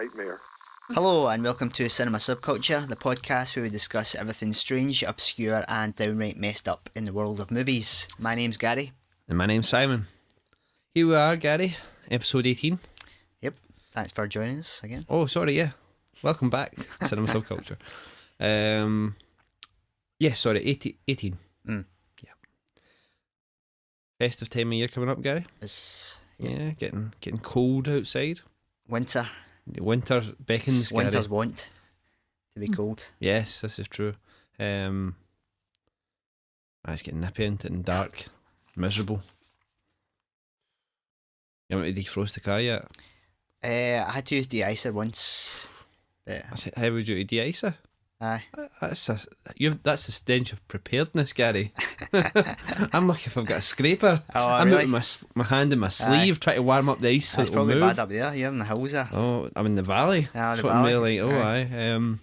nightmare. Hello and welcome to Cinema Subculture, the podcast where we discuss everything strange, obscure and downright messed up in the world of movies. My name's Gary. And my name's Simon. Here we are, Gary, episode 18. Yep, thanks for joining us again. Oh, sorry, yeah. Welcome back, Cinema Subculture. Yeah, sorry, 18. Yeah. Festive time of year coming up, Gary. It's Yeah, getting cold outside. winter. The winter beckons, Gary. Winters want to be cold. Yes, this is true. It's getting nippy into it and dark. Miserable. You haven't defrost the car yet? I had to use de-icer once. But, That's a heavy duty de-icer. aye. That's the stench of preparedness, Gary. I'm lucky if I've got a scraper. Oh, I'm really? out with my hand in my sleeve trying to warm up the ice so It's it'll probably move. bad up there. You're in the hills there. Oh, I'm in the valley. Ah, the That's what I'm valley. really like.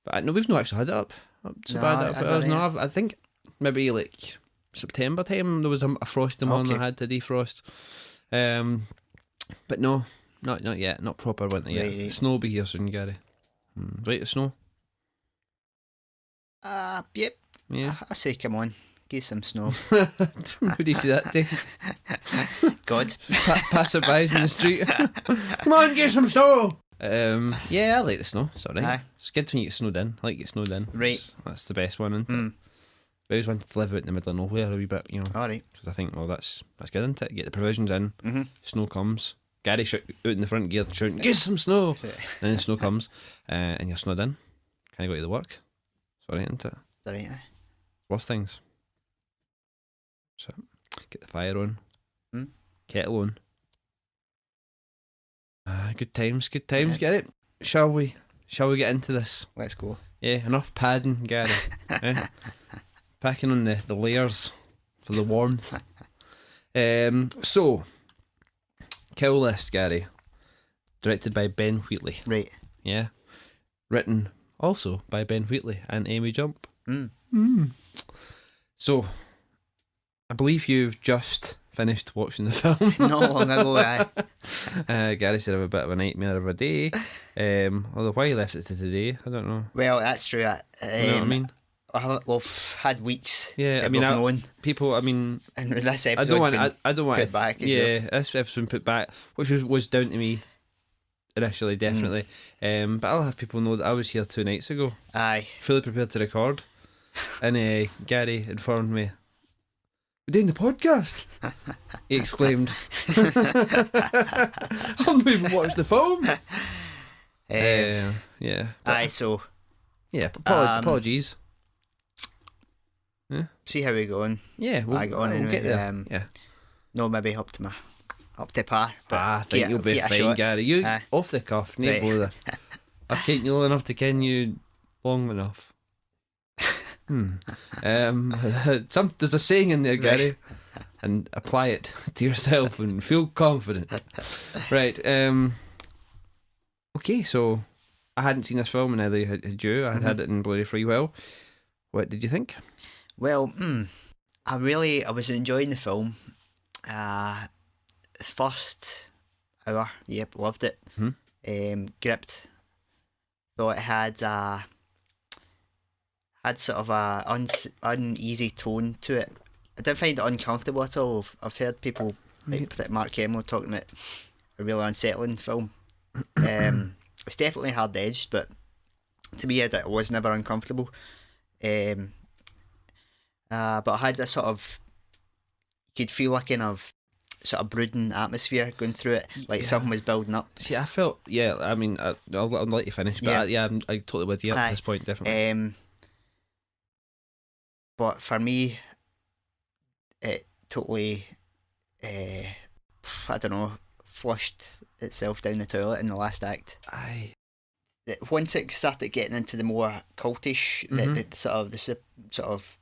But no, we've not actually had it up so No, bad. I Up. don't know. I think maybe like September time there was a frosty one Okay. I had to defrost. But no, not yet. Not proper winter yet. Right. Snow will be here soon, Gary. Right, the snow. Yep. Yeah. I say come on. Give some snow. Who do you see that day? God. Passerbys in the street. Come on, get some snow. Yeah, I like the snow. It's alright. Aye. It's good when you get snowed in. I like get snowed in. Right. That's the best one, isn't it? Mm. I always wanted to live out in the middle of nowhere a wee bit, you know, Alright. because I think, well, that's good, isn't it? Get the provisions in. Mm-hmm. Snow comes. Gary out in the front gear shouting, "Get some snow!" Yeah. And then snow comes, and you're snowed in. Can't go to the work. It's alright, isn't it? Alright. Worst things. So, get the fire on. Mm. Kettle on. Good times, Yeah. get it? Shall we get into this? Let's go. Yeah, enough padding, Gary. Packing on the layers for the warmth. So, Kill List, Gary. Directed by Ben Wheatley. Right. Yeah. Written also by Ben Wheatley and Amy Jump. Mm. So, I believe you've just finished watching the film. Not long ago, aye. Gary said I have a bit of a nightmare of a day. Although why he left it to today, I don't know. Well, that's true. You know what I mean? We've had weeks. Yeah, I that mean, we've known, people. I mean, and this episode's I don't want. been I don't want. put back as yeah, this episode been put back, which was down to me initially, definitely. But I'll have people know that I was here 2 nights ago, aye. fully prepared to record, and Gary informed me, "We're doing the podcast." He exclaimed. I've not even watched the film. Yeah. But, Aye. So yeah. Apologies. see how we going. Yeah, I got on we'll anyway. get there. Yeah. No, maybe up to par. But I think you'll be give it a fine, shot. Gary. You Aye. off the cuff, no Right. bother. I've kept you long enough to ken you long enough. There's a saying in there, Gary, and apply it to yourself and feel confident. Right. Okay, so I hadn't seen this film, and neither had you. I had it in bloody free will. What did you think? Well, I was enjoying the film. First hour, yep, loved it. Gripped. Thought it had sort of a uneasy tone to it. I didn't find it uncomfortable at all. I've heard people like Mark Hamill talking about a really unsettling film. It's definitely hard edged, but to me, it was never uncomfortable. But I had a sort of, you could feel a kind of sort of brooding atmosphere going through it, like something was building up. See, I felt, I mean, I'll let you finish, but I'm totally with you at this point, definitely. But for me, it totally, I don't know, flushed itself down the toilet in the last act. Aye. Once it started getting into the more cultish, the sort of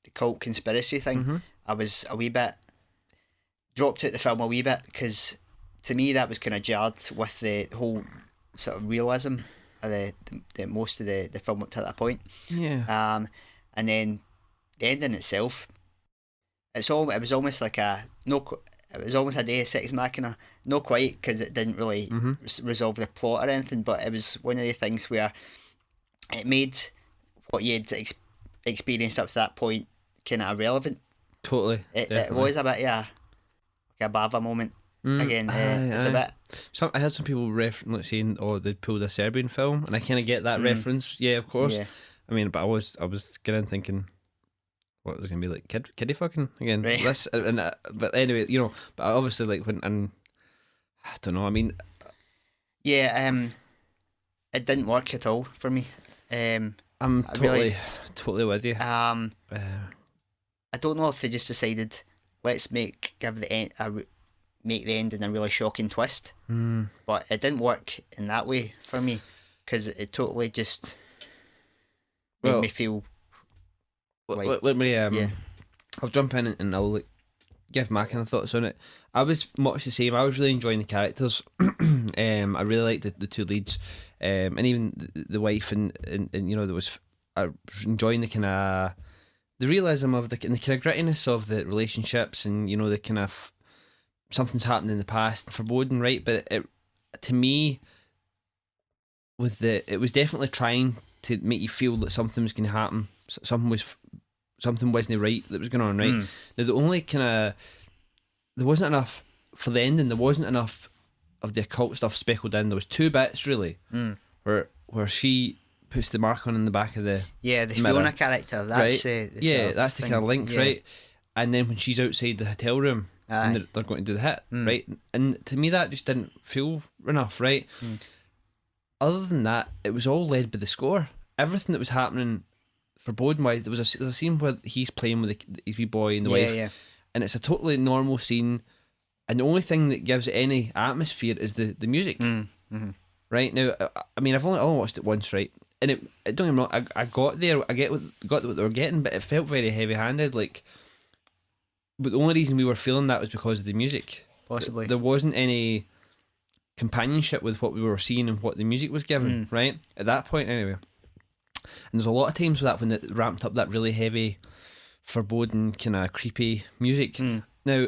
the cult conspiracy thing, I was a wee bit dropped out the film a wee bit, because to me that was kind of jarred with the whole sort of realism of the most of the film up to that point. Yeah. And then the ending itself, it was almost like it was almost a Deus Ex Machina. Not quite, because it didn't really resolve the plot or anything, but it was one of the things where it made what you'd experienced up to that point kind of irrelevant. Totally. It was a bit, yeah, like a Bava moment. Again, it's a bit. I heard some people saying, "Oh, they pulled a Serbian film," and I kind of get that reference. Yeah, of course. Yeah. I mean, but I was getting thinking, what was it gonna be like? Kiddie fucking again? Right. This but anyway, but obviously, like and I don't know. I mean, yeah, it didn't work at all for me. I'm totally with you. I don't know if they just decided, let's make the ending a really shocking twist, but it didn't work in that way for me, because it totally just made me feel like, let me I'll jump in and I'll give my kind of thoughts on it. I was much the same. I was really enjoying the characters. I really liked the two leads, and even the wife, and there was, I was enjoying the kind of the realism of the kind of grittiness of the relationships, and the kind of something's happened in the past, foreboding, right? But it, to me, it was definitely trying to make you feel that something was going to happen. Something wasn't right that was going on, right? Now the only there wasn't enough for the ending. There wasn't enough of the occult stuff speckled in. There was two bits really, where she puts the mark on in the back of the the mirror, Fiona character. That's right? That's the kind of link, right? And then when she's outside the hotel room and they're going to do the hit, right? And to me that just didn't feel enough, right? Other than that, it was all led by the score. Everything that was happening foreboding wise, there's a scene where he's playing with his wee boy and the wife, and it's a totally normal scene, and the only thing that gives it any atmosphere is the music. Right now, I mean, I've only watched it once, right? And it don't get me wrong, I got there, got what they were getting, but it felt very heavy handed, like. But the only reason we were feeling that was because of the music. Possibly. There wasn't any companionship with what we were seeing and what the music was given, right? At that point, anyway. And there's a lot of times with that when it ramped up that really heavy, foreboding, kind of creepy music. Now,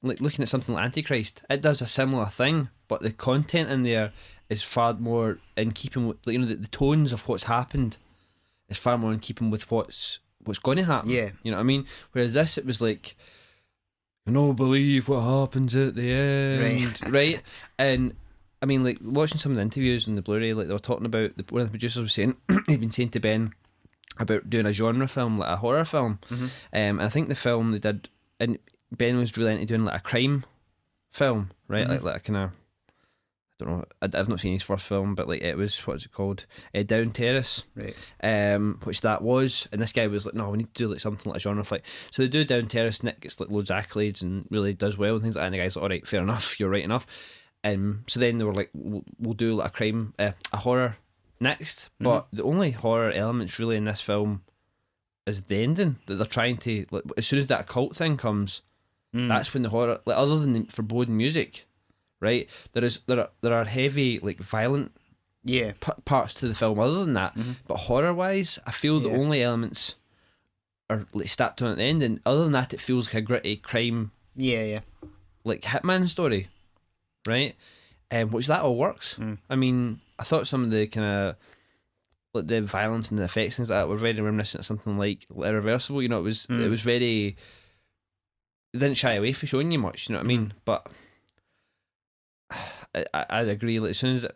like looking at something like Antichrist, it does a similar thing, but the content in there is far more in keeping with, the tones of what's happened is far more in keeping with what's going to happen. Yeah. You know what I mean? Whereas this, it was like, you don't believe what happens at the end, right? And I mean, like watching some of the interviews on the Blu-ray, like they were talking about, one of the producers was saying he'd been saying to Ben about doing a genre film, like a horror film, and I think the film they did, and Ben was really into doing like a crime film, right? Like a kind of, I don't know, I've not seen his first film, but like it was, what's it called, Down Terrace, right? Which that was, and this guy was like, no, we need to do like something like a genre flick. So they do Down Terrace, and it gets like loads of accolades and really does well and things like that. And the guy's like, all right, fair enough, you're right enough. So then they were like, we'll do like a crime, a horror next. But the only horror elements really in this film is the ending, that they're trying to, like, as soon as that occult thing comes, that's when the horror, like, other than the foreboding music, right? There are heavy, like, violent parts to the film other than that. But horror wise, I feel the only elements are like stacked on at the end, and other than that, it feels like a gritty crime, like Hitman story, right? Which that all works. I mean, I thought some of the kind of like the violence and the effects and things like that were very reminiscent of something like Irreversible. It was very. It didn't shy away from showing you much. You know what I mean? But I agree. Like as soon as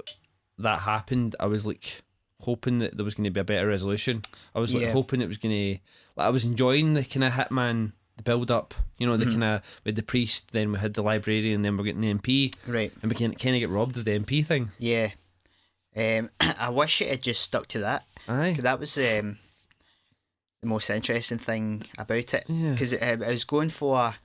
that happened, I was like hoping that there was going to be a better resolution. I was like hoping it was going to. Like I was enjoying the kind of Hitman, the build up. The kind of with the priest, then we had the librarian, then we're getting the MP, right? And we kind of get robbed of the MP thing. Yeah. I wish it had just stuck to that. Aye. 'Cause that was the most interesting thing about it. Because I was going for.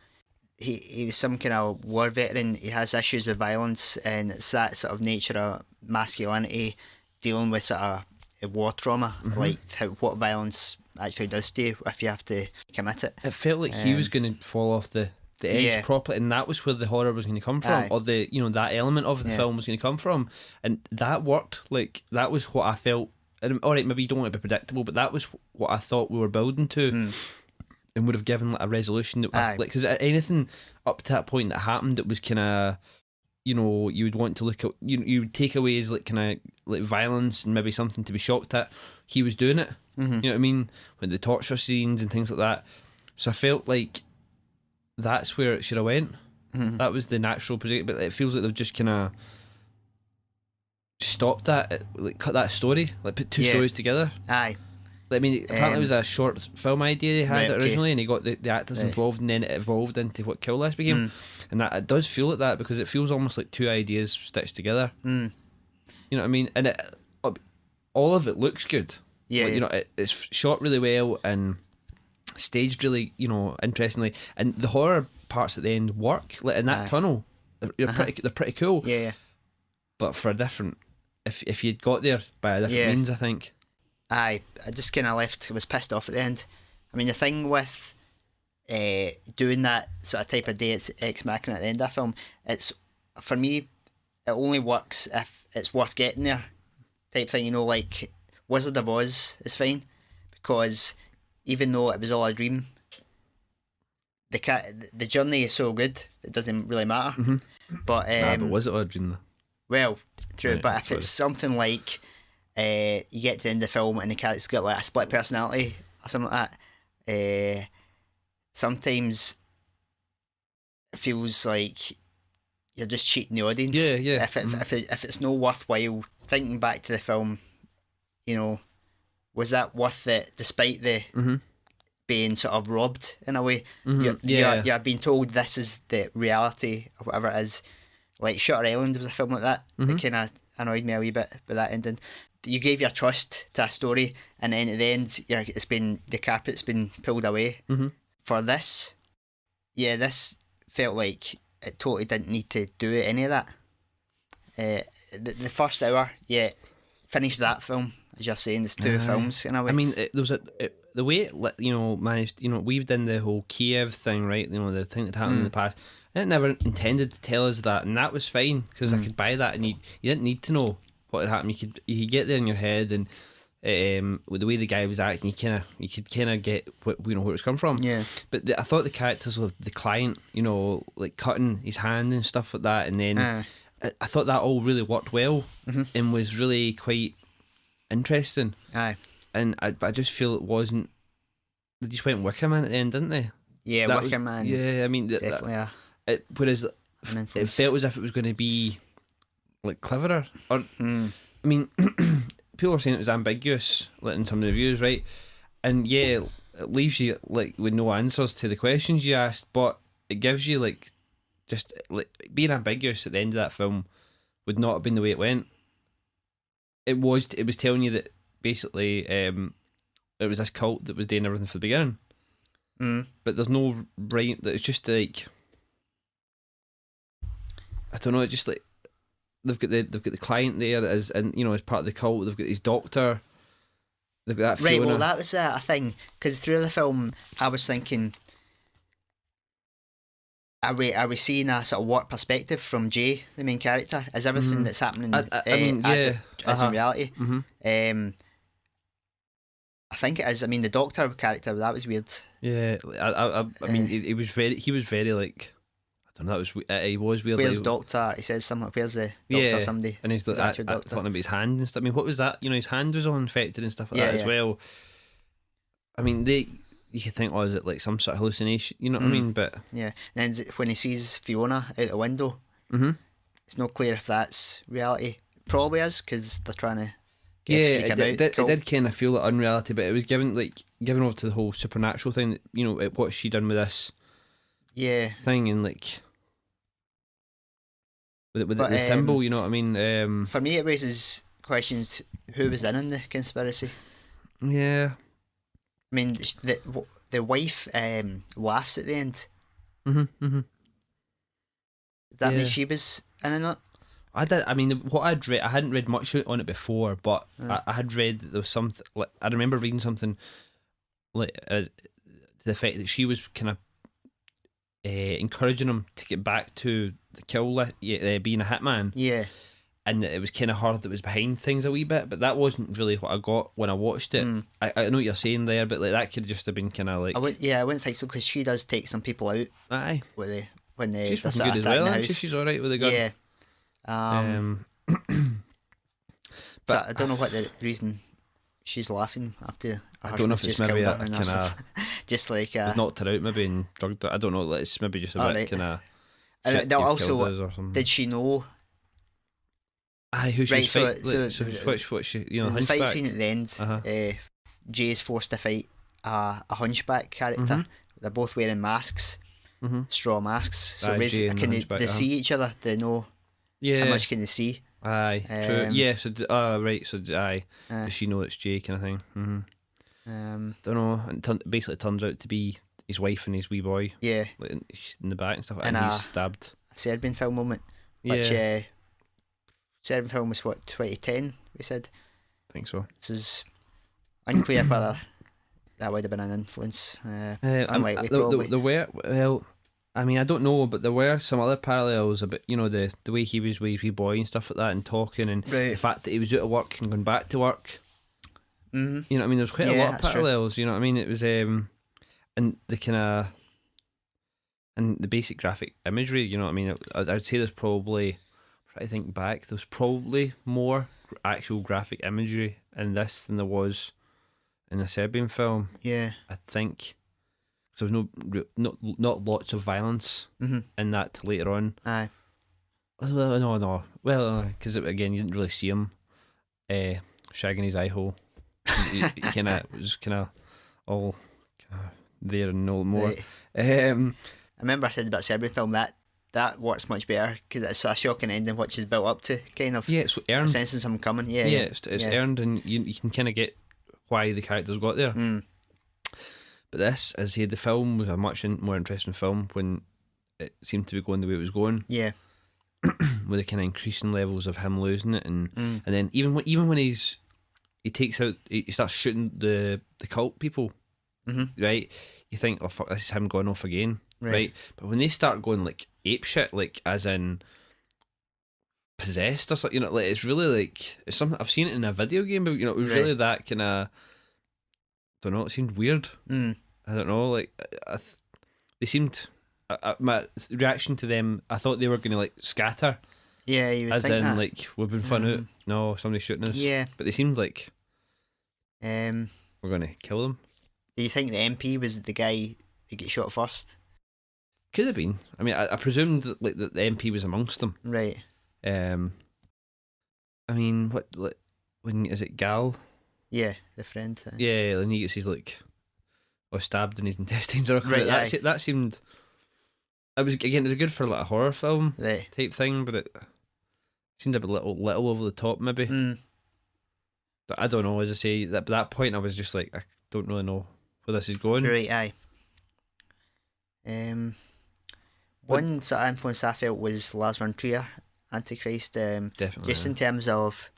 He was some kind of war veteran. He has issues with violence, and it's that sort of nature of masculinity dealing with sort of war trauma, like what violence actually does to you if you have to commit it. It felt like he was going to fall off the edge properly, and that was where the horror was going to come from, or the that element of the film was going to come from, and that worked. Like that was what I felt. And all right, maybe you don't want to be predictable, but that was what I thought we were building to. and would have given like a resolution that, Aye. like, because anything up to that point that happened that was kind of, you know, you would want to look at, you would take away as like kind of like violence and maybe something to be shocked at. He was doing it. Mm-hmm. You know what I mean? With the torture scenes and things like that. So I felt like that's where it should have went. Mm-hmm. That was the natural position, but it feels like they've just kind of stopped that, like cut that story, like put two stories together. Aye. I mean, apparently it was a short film idea they had originally, and he got the actors involved, and then it evolved into what Kill List became. And that it does feel like that, because it feels almost like two ideas stitched together. You know what I mean? And all of it looks good. Yeah, like, you know, it's shot really well and staged really, you know, interestingly, and the horror parts at the end work. Like in that tunnel, they're pretty cool. Yeah. But for a different, if you'd got there by a different means, I think. I just kind of left. I was pissed off at the end. I mean, the thing with doing that sort of type of Deus Ex Machina at the end of a film, it's, for me, it only works if it's worth getting there, type thing. You know, like Wizard of Oz is fine, because even though it was all a dream, the journey is so good it doesn't really matter. But but was it all a dream though? Well, true. Right, but if it's something like you get to the end of the film and the character's got like a split personality or something like that, sometimes it feels like you're just cheating the audience. Yeah. If it's no worthwhile, thinking back to the film, you know, was that worth it despite the being sort of robbed in a way? You're being told this is the reality or whatever it is. Like Shutter Island was a film like that. That kind of annoyed me a wee bit with that ending. You gave your trust to a story, and then at the end, the carpet's been pulled away. For this, this felt like it totally didn't need to do any of that. The first hour, finished that film, as you're saying, there's two films in a way. I mean, there was the way it, you know, managed, you know, weaved in the whole Kiev thing, right? You know, the thing that happened in the past. It never intended to tell us that, and that was fine, because I could buy that, and you didn't need to know what had happened. You could get there in your head, and with the way the guy was acting, you could kind of get where it was coming from. Yeah. But I thought the characters of the client, you know, like cutting his hand and stuff like that, and then I thought that all really worked well and was really quite interesting. Aye. And I just feel it wasn't. They just went Wicker Man at the end, didn't they? Yeah, that Wicker Man. Yeah, I mean, definitely. Whereas it felt as if it was going to be like cleverer, or I mean, people are saying it was ambiguous, like in some of the reviews, right? And yeah, it leaves you like with no answers to the questions you asked, but it gives you like just like being ambiguous at the end of that film would not have been the way it went. It was telling you that basically it was this cult that was doing everything from the beginning. But there's no right. It's just like, I don't know. It's just like they've got the client there as, and you know, as part of the cult. They've got his doctor. They've got that right. Fiona. Well, that was a thing, because through the film, I was thinking, are we seeing a sort of what perspective from Jay, the main character? Is everything that's happening as in reality? I think it is. I mean, the doctor character, that was weird. Yeah, I mean, he was very like, I don't know. He was weird. Where's like, doctor? He says something. Where's the doctor? Somebody. And he's like, talking about his hand and stuff. I mean, what was that? You know, his hand was all infected and stuff like that as well. I mean, you could think, is it like some sort of hallucination? You know what I mean? But yeah, and then when he sees Fiona out the window, it's not clear if that's reality. Probably is, because they're trying to. It did kind of feel like unreality, but it was given over to the whole supernatural thing. That, you know, what she done with this, thing, and like with the symbol. You know what I mean? For me, it raises questions: who was in on the conspiracy? Yeah, I mean, the wife laughs at the end. Does that mean she was in on it? I did. I mean, what I'd read, I hadn't read much on it before, but I had read that there was something. Like, I remember reading something like to the effect that she was kind of encouraging him to get back to the kill list, being a hitman. Yeah. and it was kind of her that was behind things a wee bit, but that wasn't really what I got when I watched it. I know what you're saying there, but like that could just have been kind of like. I wouldn't think so, because she does take some people out. Aye, when they she's they're fucking sort of good as attacking well. the house. She's all right with a gun. Yeah. So But I don't know what the reason she's laughing after. I don't know if it's maybe a kind of just like knocked her out maybe and drugged her. I don't know. It's maybe just a bit right. kind of. And also, or something. did she know? Aye, who she Right, was so- fighting? so What she The fight Hunchback? scene at the end, Uh-huh. Jay's forced to fight a hunchback character. They're both wearing masks, straw masks. So Aye, Jay and the can they hunchback, see each other? They know Yeah. how much can they see? Aye, true. Yeah, so right, so aye, Uh, does she know it's Jay kind of thing? Don't know. And basically, it turns out to be his wife and his wee boy, yeah, like, in the back and stuff, and And, he's stabbed. a Serbian film moment. Which Yeah, Serbian film was what, 2010? We said. I think so. This was unclear whether that would have been an influence. Unlikely, There probably. were, well, I mean, I don't know, but there were some other parallels about, the way he was with his wee boy and stuff like that, and talking, and Right. the fact that he was out of work and going back to work. Mm-hmm. You know what I mean? There's quite a Yeah, lot of that's true. parallels. You know what I mean? It was and the kind of and the basic graphic imagery. You know what I mean? I'd say there's probably, try to think back, there's probably more actual graphic imagery in this than there was in the Serbian film. Yeah. I think. So there's not lots of violence in that till later on. Aye. Well, no. Well, because again, you didn't really see him shagging his eye hole. He kind of was kind of all kinda there and no more. Right. I remember I said about Serbian film that works much better because it's a shocking ending which is built up to kind of Yeah, it's earned. sensing something coming. Yeah, It's earned, and you can kind of get why the characters got there. But this, as I said, the film was a much more interesting film when it seemed to be going the way it was going, Yeah. with the kind of increasing levels of him losing it, and then even when he takes out, he starts shooting the cult people, right? You think, oh fuck, this is him going off again, right? But when they start going like ape shit, like as in possessed or something, like it's really like it's something I've seen it in a video game, but it was really that kind of. Don't know. It seemed weird. I don't know. Like they seemed. My reaction to them, I thought they were going to like scatter. Yeah, you would as think in that. like we've been fun out. No, somebody's shooting us. Yeah. But they seemed like Do we're going to kill them. you think the MP was the guy who got shot first? Could have been. I mean, I presumed that like that the MP was amongst them. Right. I mean, what like when is it Gal? Yeah, the friend. Yeah, and he gets his like, stabbed in his intestines or Right, that seemed. It was good for like a horror film Right. type thing, but it seemed a bit little over the top maybe. But I don't know. As I say, at that point I was just like, I don't really know where this is going. Right. Aye. One sort of influence I felt was Lars von Trier, Antichrist. Definitely. Just in terms of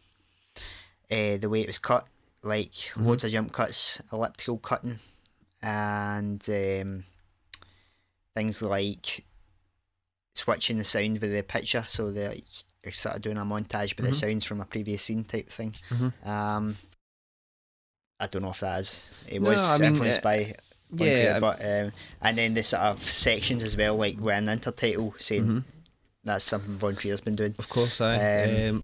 the way it was cut, like loads of jump cuts, elliptical cutting, and things like switching the sound with the picture, so they're sort of doing a montage but the sounds from a previous scene type thing. I don't know if that is. It was influenced by von Trier, but and then the sort of sections as well, like with an intertitle saying that's something Von Trier's been doing. Of course, aye.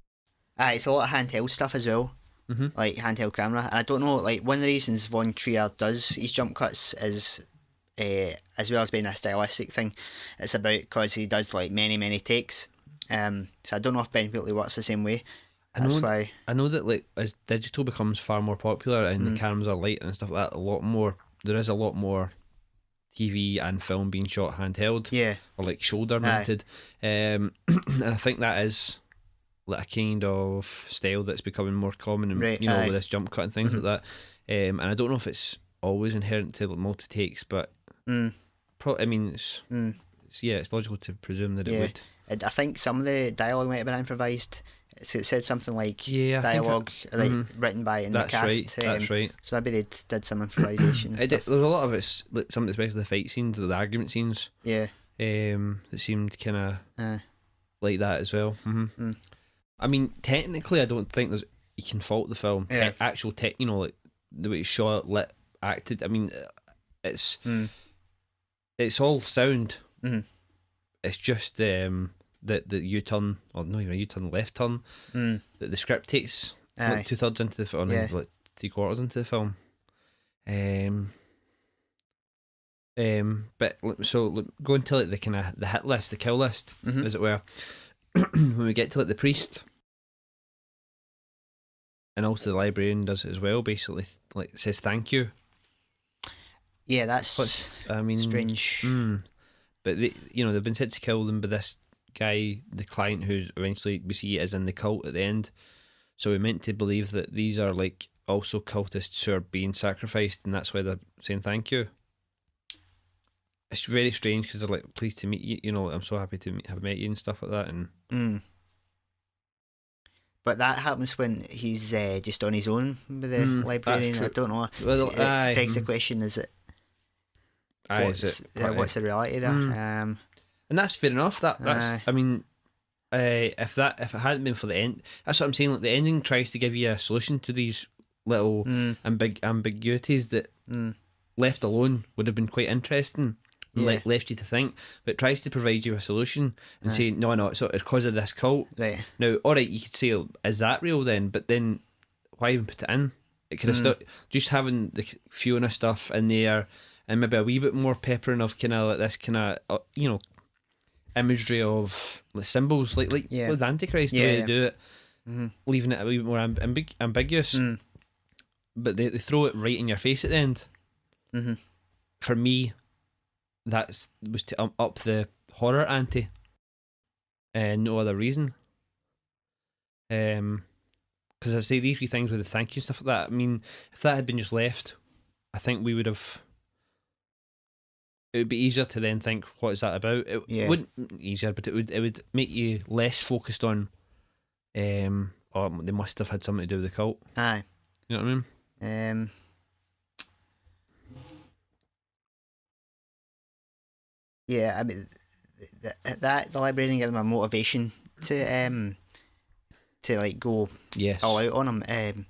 It's a lot of handheld stuff as well. Like handheld camera, and I don't know, like one of the reasons Von Trier does his jump cuts is as well as being a stylistic thing, it's about because he does like many takes, so I don't know if Ben Wheatley works the same way. That's why I know that like as digital becomes far more popular and the cameras are light and stuff like that, there is a lot more TV and film being shot handheld, or like shoulder mounted, and I think that is like a kind of style that's becoming more common, and with this jump cut and things like that. And I don't know if it's always inherent to like multi takes, but I mean it's logical to presume that it would. I think some of the dialogue might have been improvised. It said something like dialogue written by in the cast. That's right. So maybe they did some improvisation. There's a lot of it's like some, especially the fight scenes or the argument scenes. Yeah. That seemed kind of like that as well. I mean, technically, I don't think you can fault the film. Yeah. Actual tech, like the way it's shot, lit, acted. I mean, it's it's all sound. Mm. It's just the U-turn, or not even a U-turn, left turn that the script takes Aye. like 2/3 into the film, Yeah. like 3/4 into the film. But so going to like the kind of the hit list, the kill list, as it were. When we get to like the priest, and also the librarian does it as well. Basically, like says thank you. Yeah, that's strange. But they've been set to kill them by this guy, the client, who eventually we see is in the cult at the end. So we're meant to believe that these are like also cultists who are being sacrificed, and that's why they're saying thank you. It's very strange because they're like, pleased to meet you. I'm so happy to have met you and stuff like that. And but that happens when he's just on his own with the librarian. I don't know. Well, it begs the question: Is it? What's the reality there? And that's fair enough. That's I mean, if it hadn't been for the end, that's what I'm saying. Like the ending tries to give you a solution to these little ambiguities that left alone would have been quite interesting. Like left you to think, but it tries to provide you a solution and say no, so it's because of this cult. Right now, all right, you could say, is that real then? But then why even put it in? It could have still just having the Fiona stuff in there, and maybe a wee bit more peppering of kind of like this kind of imagery of like symbols, like with Antichrist, the way they do it, leaving it a wee bit more ambiguous. But they throw it right in your face at the end. For me, that was to up the horror ante, and no other reason. Because I say these three things with the thank you stuff like that. I mean, if that had been just left, I think we would have. It would be easier to then think, what is that about? It wouldn't easier, but it would make you less focused on. Oh, they must have had something to do with the cult. Aye, you know what I mean. Yeah, I mean, the librarian gave him a motivation to like go all out on him.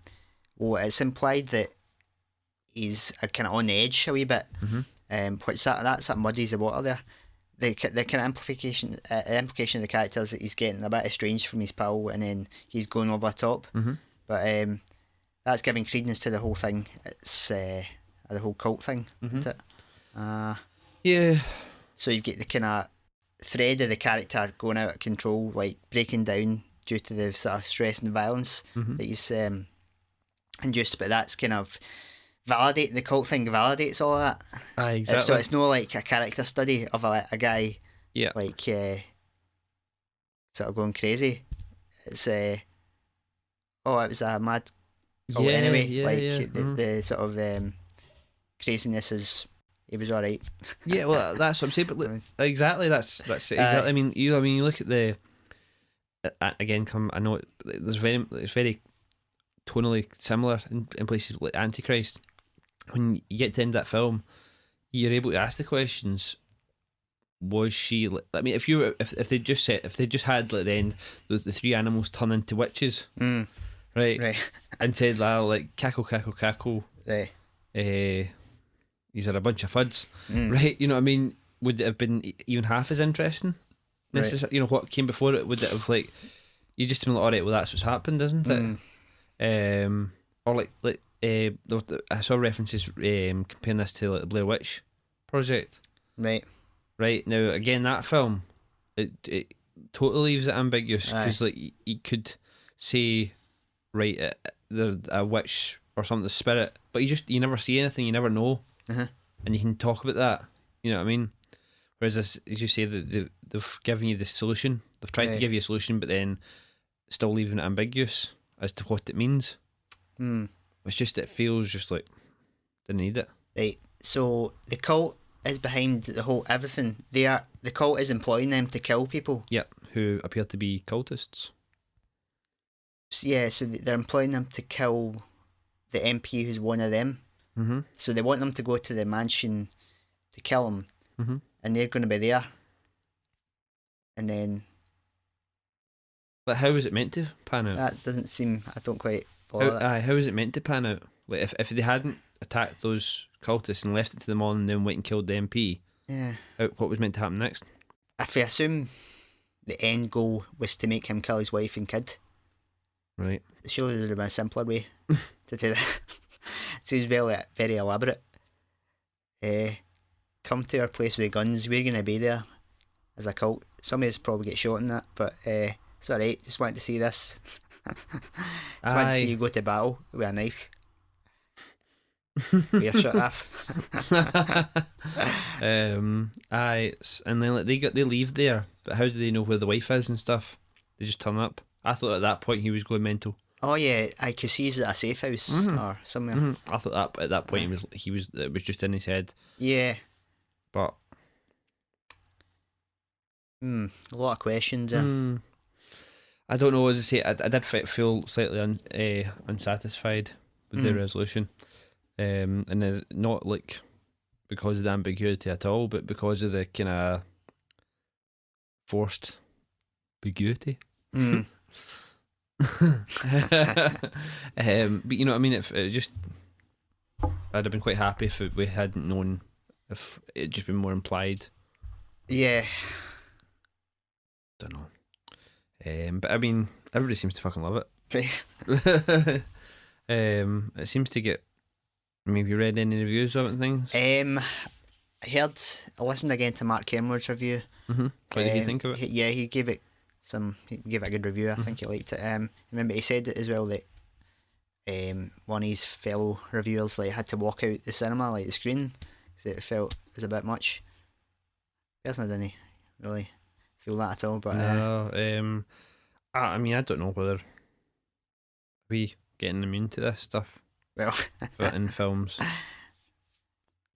Well, it's implied that he's kind of on the edge a wee bit. Which that muddies the water there. The kind of implication of the character is that he's getting a bit estranged from his pal, and then he's going over the top. But that's giving credence to the whole thing. It's the whole cult thing, isn't it? Yeah. So you get the kind of thread of the character going out of control, like breaking down due to the sort of stress and violence that he's induced. But that's kind of the cult thing validates all that. Exactly. So it's not like a character study of a guy, like sort of going crazy. It's it was a mad cult anyway. The sort of craziness is. He was alright. Yeah, well, that's what I'm saying. But exactly, that's exactly. I mean, you look at the again. I know it's very tonally similar in places like Antichrist. When you get to the end of that film, you're able to ask the questions. Was she? I mean, if they just had like the end, the three animals turn into witches, right, and said like cackle, cackle, cackle, right. These are a bunch of fuds, right? You know what I mean? Would it have been even half as interesting? Right. What came before it? Would it have like you just been like, all right, well, that's what's happened, isn't it? Or like I saw references comparing this to like the Blair Witch Project. Right now, again, that film it totally leaves it ambiguous because like you could say, right, they're a witch or something, the spirit, but you never see anything, you never know. And you can talk about that, you know what I mean? Whereas as you say, that they've given you the solution, they've tried to give you a solution, but then still leaving it ambiguous as to what it means. It's just, it feels just like didn't need it. Right. So the cult is behind the whole everything. The cult is employing them to kill people. Yep, who appear to be cultists. Yeah, so they're employing them to kill the MP who's one of them. So they want them to go to the mansion to kill him, and they're going to be there. And then Like, how was it meant to pan out? That doesn't seem. I don't quite follow that. How was it meant to pan out? Like, if they hadn't attacked those cultists and left it to them on and then went and killed the MP, Yeah. what was meant to happen next? If we assume the end goal was to make him kill his wife and kid, Right. surely there would have been a simpler way to do that. It seems very elaborate. Come to our place with guns. We're going to be there as a cult. Somebody's probably get shot in that, but it's alright. Just wanted to see this. Just wanted to see you go to battle with a knife. With your shirt off. And then like they leave there, but how do they know where the wife is and stuff? They just turn up. I thought at that point he was going mental. Oh yeah, I could see he's at a safe house or somewhere. I thought that at that point it was just in his head. Yeah. But a lot of questions. I don't know. As I say, I did feel slightly unsatisfied with the resolution, and it's not like because of the ambiguity at all, but because of the kind of forced ambiguity. But you know what I mean. If it just, I'd have been quite happy if we hadn't known, if it'd just been more implied. Yeah. Don't know. But I mean, everybody seems to fucking love it. Right. It seems to get. Maybe you read any reviews of it and things? I listened again to Mark Hamill review. What did you think of it? Yeah, he gave it a good review. I think he liked it. Remember he said it as well that one of his fellow reviewers had to walk out the cinema, the screen, because it felt it was a bit much. Personally, didn't really feel that at all. But no, I mean, I don't know whether we getting immune to this stuff. Well, in films,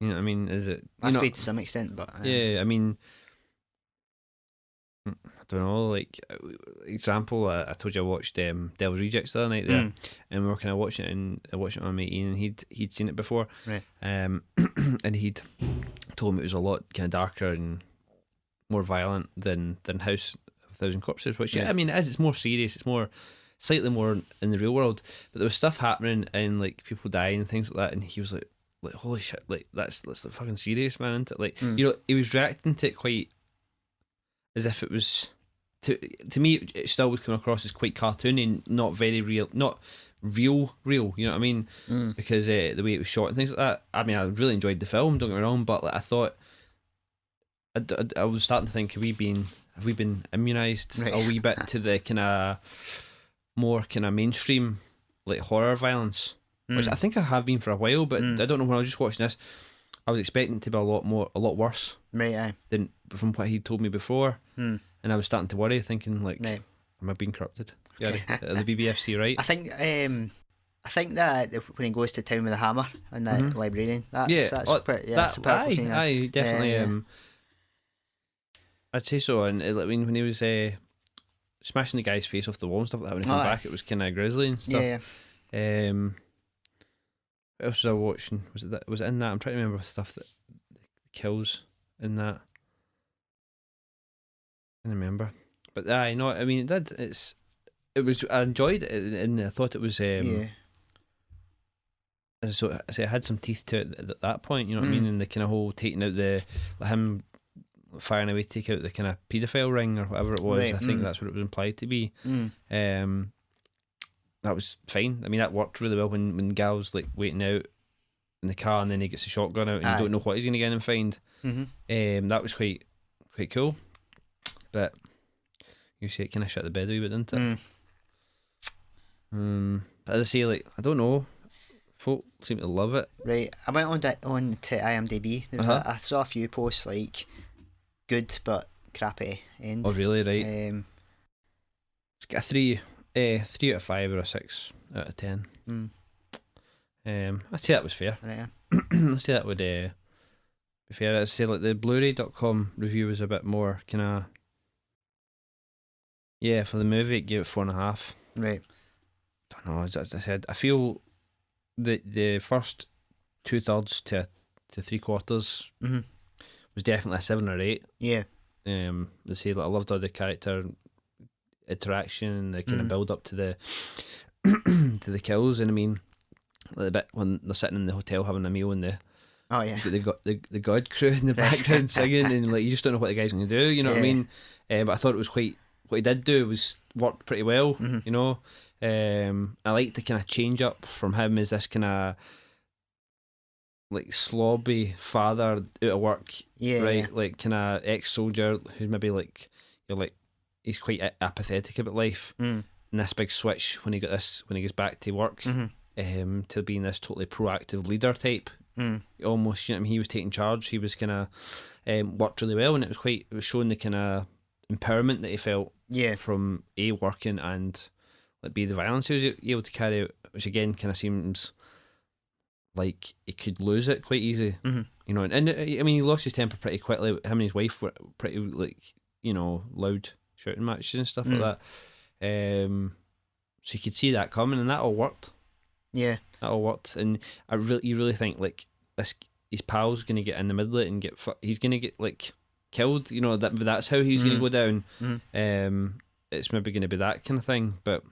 you know what I mean? Is it? Must be to some extent, but yeah, I mean, I don't know. Like example, I told you I watched Devil's Rejects the other night there, and we were kind of watching it, and watching it with my mate Ian, and he'd seen it before, right? And he'd told me it was a lot kind of darker and more violent than House of a Thousand Corpses, which I mean, it's more serious. It's slightly more in the real world, but there was stuff happening and like people dying and things like that, and he was like holy shit, like that's like fucking serious, man, isn't it? Like you know, he was reacting to it quite as if it was to me it still was coming across as quite cartoony and not very real, not real, you know what I mean? Because the way it was shot and things like that. I mean, I really enjoyed the film, don't get me wrong, but like, I thought I was starting to think, have we been immunised a wee bit to the kind of more kind of mainstream like horror violence, which I think I have been for a while, but I don't know, when I was just watching this I was expecting it to be a lot worse than from what he told me before, and I was starting to worry, thinking like, am I being corrupted? Okay. Yeah, the BBFC right? I think that when he goes to town with the hammer and that librarian, that's a powerful scene. I definitely I'd say so. And I mean, when he was smashing the guy's face off the wall and stuff like that, when he came back, it was kind of grisly and stuff. What else was I watching? Was it in that? I'm trying to remember stuff that kills in that. I can't remember, but I know. I mean, it was. I enjoyed it, and I thought it was. So I say, it had some teeth to it at that point. You know what I mean? And the kind of whole taking out him firing away, take out the kind of paedophile ring or whatever it was. I think that's what it was implied to be. That was fine. I mean, that worked really well when Gal's like waiting out in the car, and then he gets the shotgun out, and you don't know what he's going to get and find. That was quite cool. But you see, it kind of shut the bed a wee bit, didn't it? But as I say, like, I don't know, folk seem to love it. Right, I went on to IMDb. There was I saw a few posts like good but crappy end. Oh really? Right. It's got a 3 out of 5 or a 6 out of 10. I'd say that was fair. Right. I'd say that would be fair. I'd say like the Blu-ray.com review was a bit more kind of, for the movie it gave it 4.5. Right. Don't know, as I said, I feel the first 2/3 to 3/4 was definitely a 7 or 8. Yeah. They say, like, I loved all the character interaction and the kind of build up to the to the kills. And I mean, like the bit when they're sitting in the hotel having a meal and Oh yeah. they've got the God crew in the background singing, and like you just don't know what the guy's going to do. You know what I mean? But I thought it was quite. What he did do was worked pretty well. You know, I like the kind of change up from him as this kind of like slobby father out of work, right? Like kind of ex-soldier who's maybe like you're like he's quite apathetic about life. And this big switch when he goes back to work, to being this totally proactive leader type. Almost, you know what I mean? He was taking charge. He was kind of worked really well, and it was showing the kind of empowerment that he felt from working and like the violence he was able to carry out, which again kind of seems like he could lose it quite easy. You know, and I mean he lost his temper pretty quickly. Him and his wife were pretty like, you know, loud shouting matches and stuff like that. So you could see that coming, and that all worked. Yeah, that all worked. And you really think like his pal's gonna get in the middle of it and he's gonna get like killed. You know, that's how he's gonna go down. It's maybe gonna be that kind of thing, but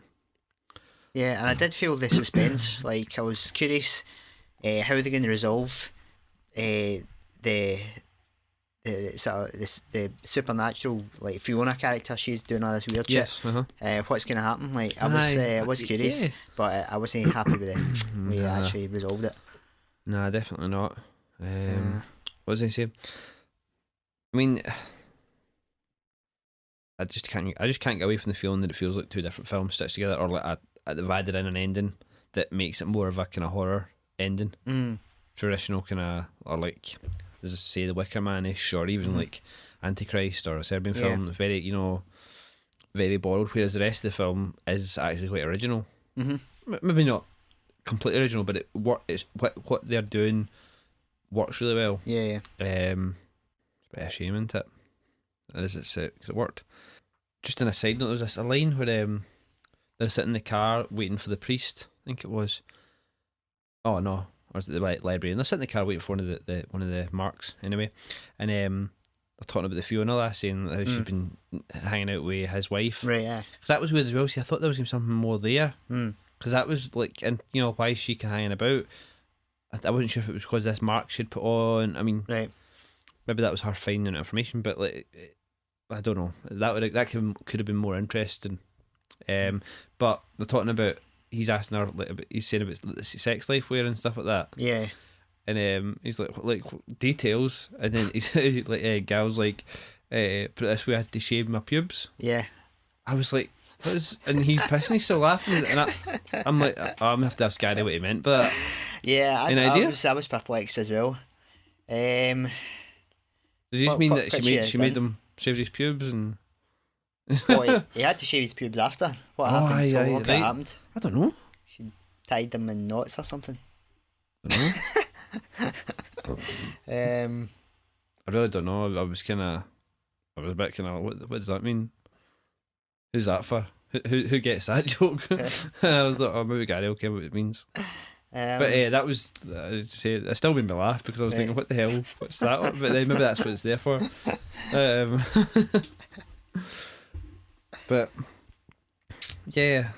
yeah. And I did feel the suspense. Like I was curious how are they going to resolve the sort of the supernatural, like Fiona character. She's doing all this weird shit. What's going to happen? Like I was curious, but I wasn't happy with it. We actually resolved it. Nah, definitely not. What was I saying? I mean, I just can't get away from the feeling that it feels like two different films stitched together, or like they've added in an ending that makes it more of a kind of horror ending. Traditional kind of, or like, as I say, The Wicker Man-ish, or even like Antichrist or a Serbian film, very, you know, very borrowed, whereas the rest of the film is actually quite original. Maybe not completely original, but it's what they're doing works really well. It's a bit of a shame, isn't it? As it's because it worked. Just on a side note, there was a line where they're sitting in the car waiting for the priest. I think it was. Oh no, or was it the library? And they're sitting in the car waiting for one of the marks anyway. And they're talking about the Fiona lass, saying how she's been hanging out with his wife. Right, yeah. Because that was weird as well. See, I thought there was something more there. Because that was like, and you know, why is she can hanging about? I wasn't sure if it was because this mark she'd put on. I mean, maybe that was her finding information, but like, I don't know. That could have been more interesting. But they're talking about. He's asking her, like, he's saying about the sex life wear and stuff like that. Yeah. And he's like details, and then he's like, gal's like, put it this way, I had to shave my pubes. Yeah. I was like, what is? And he's pissing, he's still laughing, and I'm like, I'm gonna have to ask Gary what he meant by that. Yeah, I was perplexed as well. Does he just mean that she made him shave his pubes and? Well, he had to shave his pubes after. What happened? What happened? I don't know. She tied them in knots or something. I don't know. I really don't know. I was a bit kind of, what does that mean? Who's that for? Who gets that joke? I was like, oh, maybe Gary will care what it means. But that was, I still made me laugh because I was thinking, what the hell? What's that? But then maybe that's what it's there for. But yeah.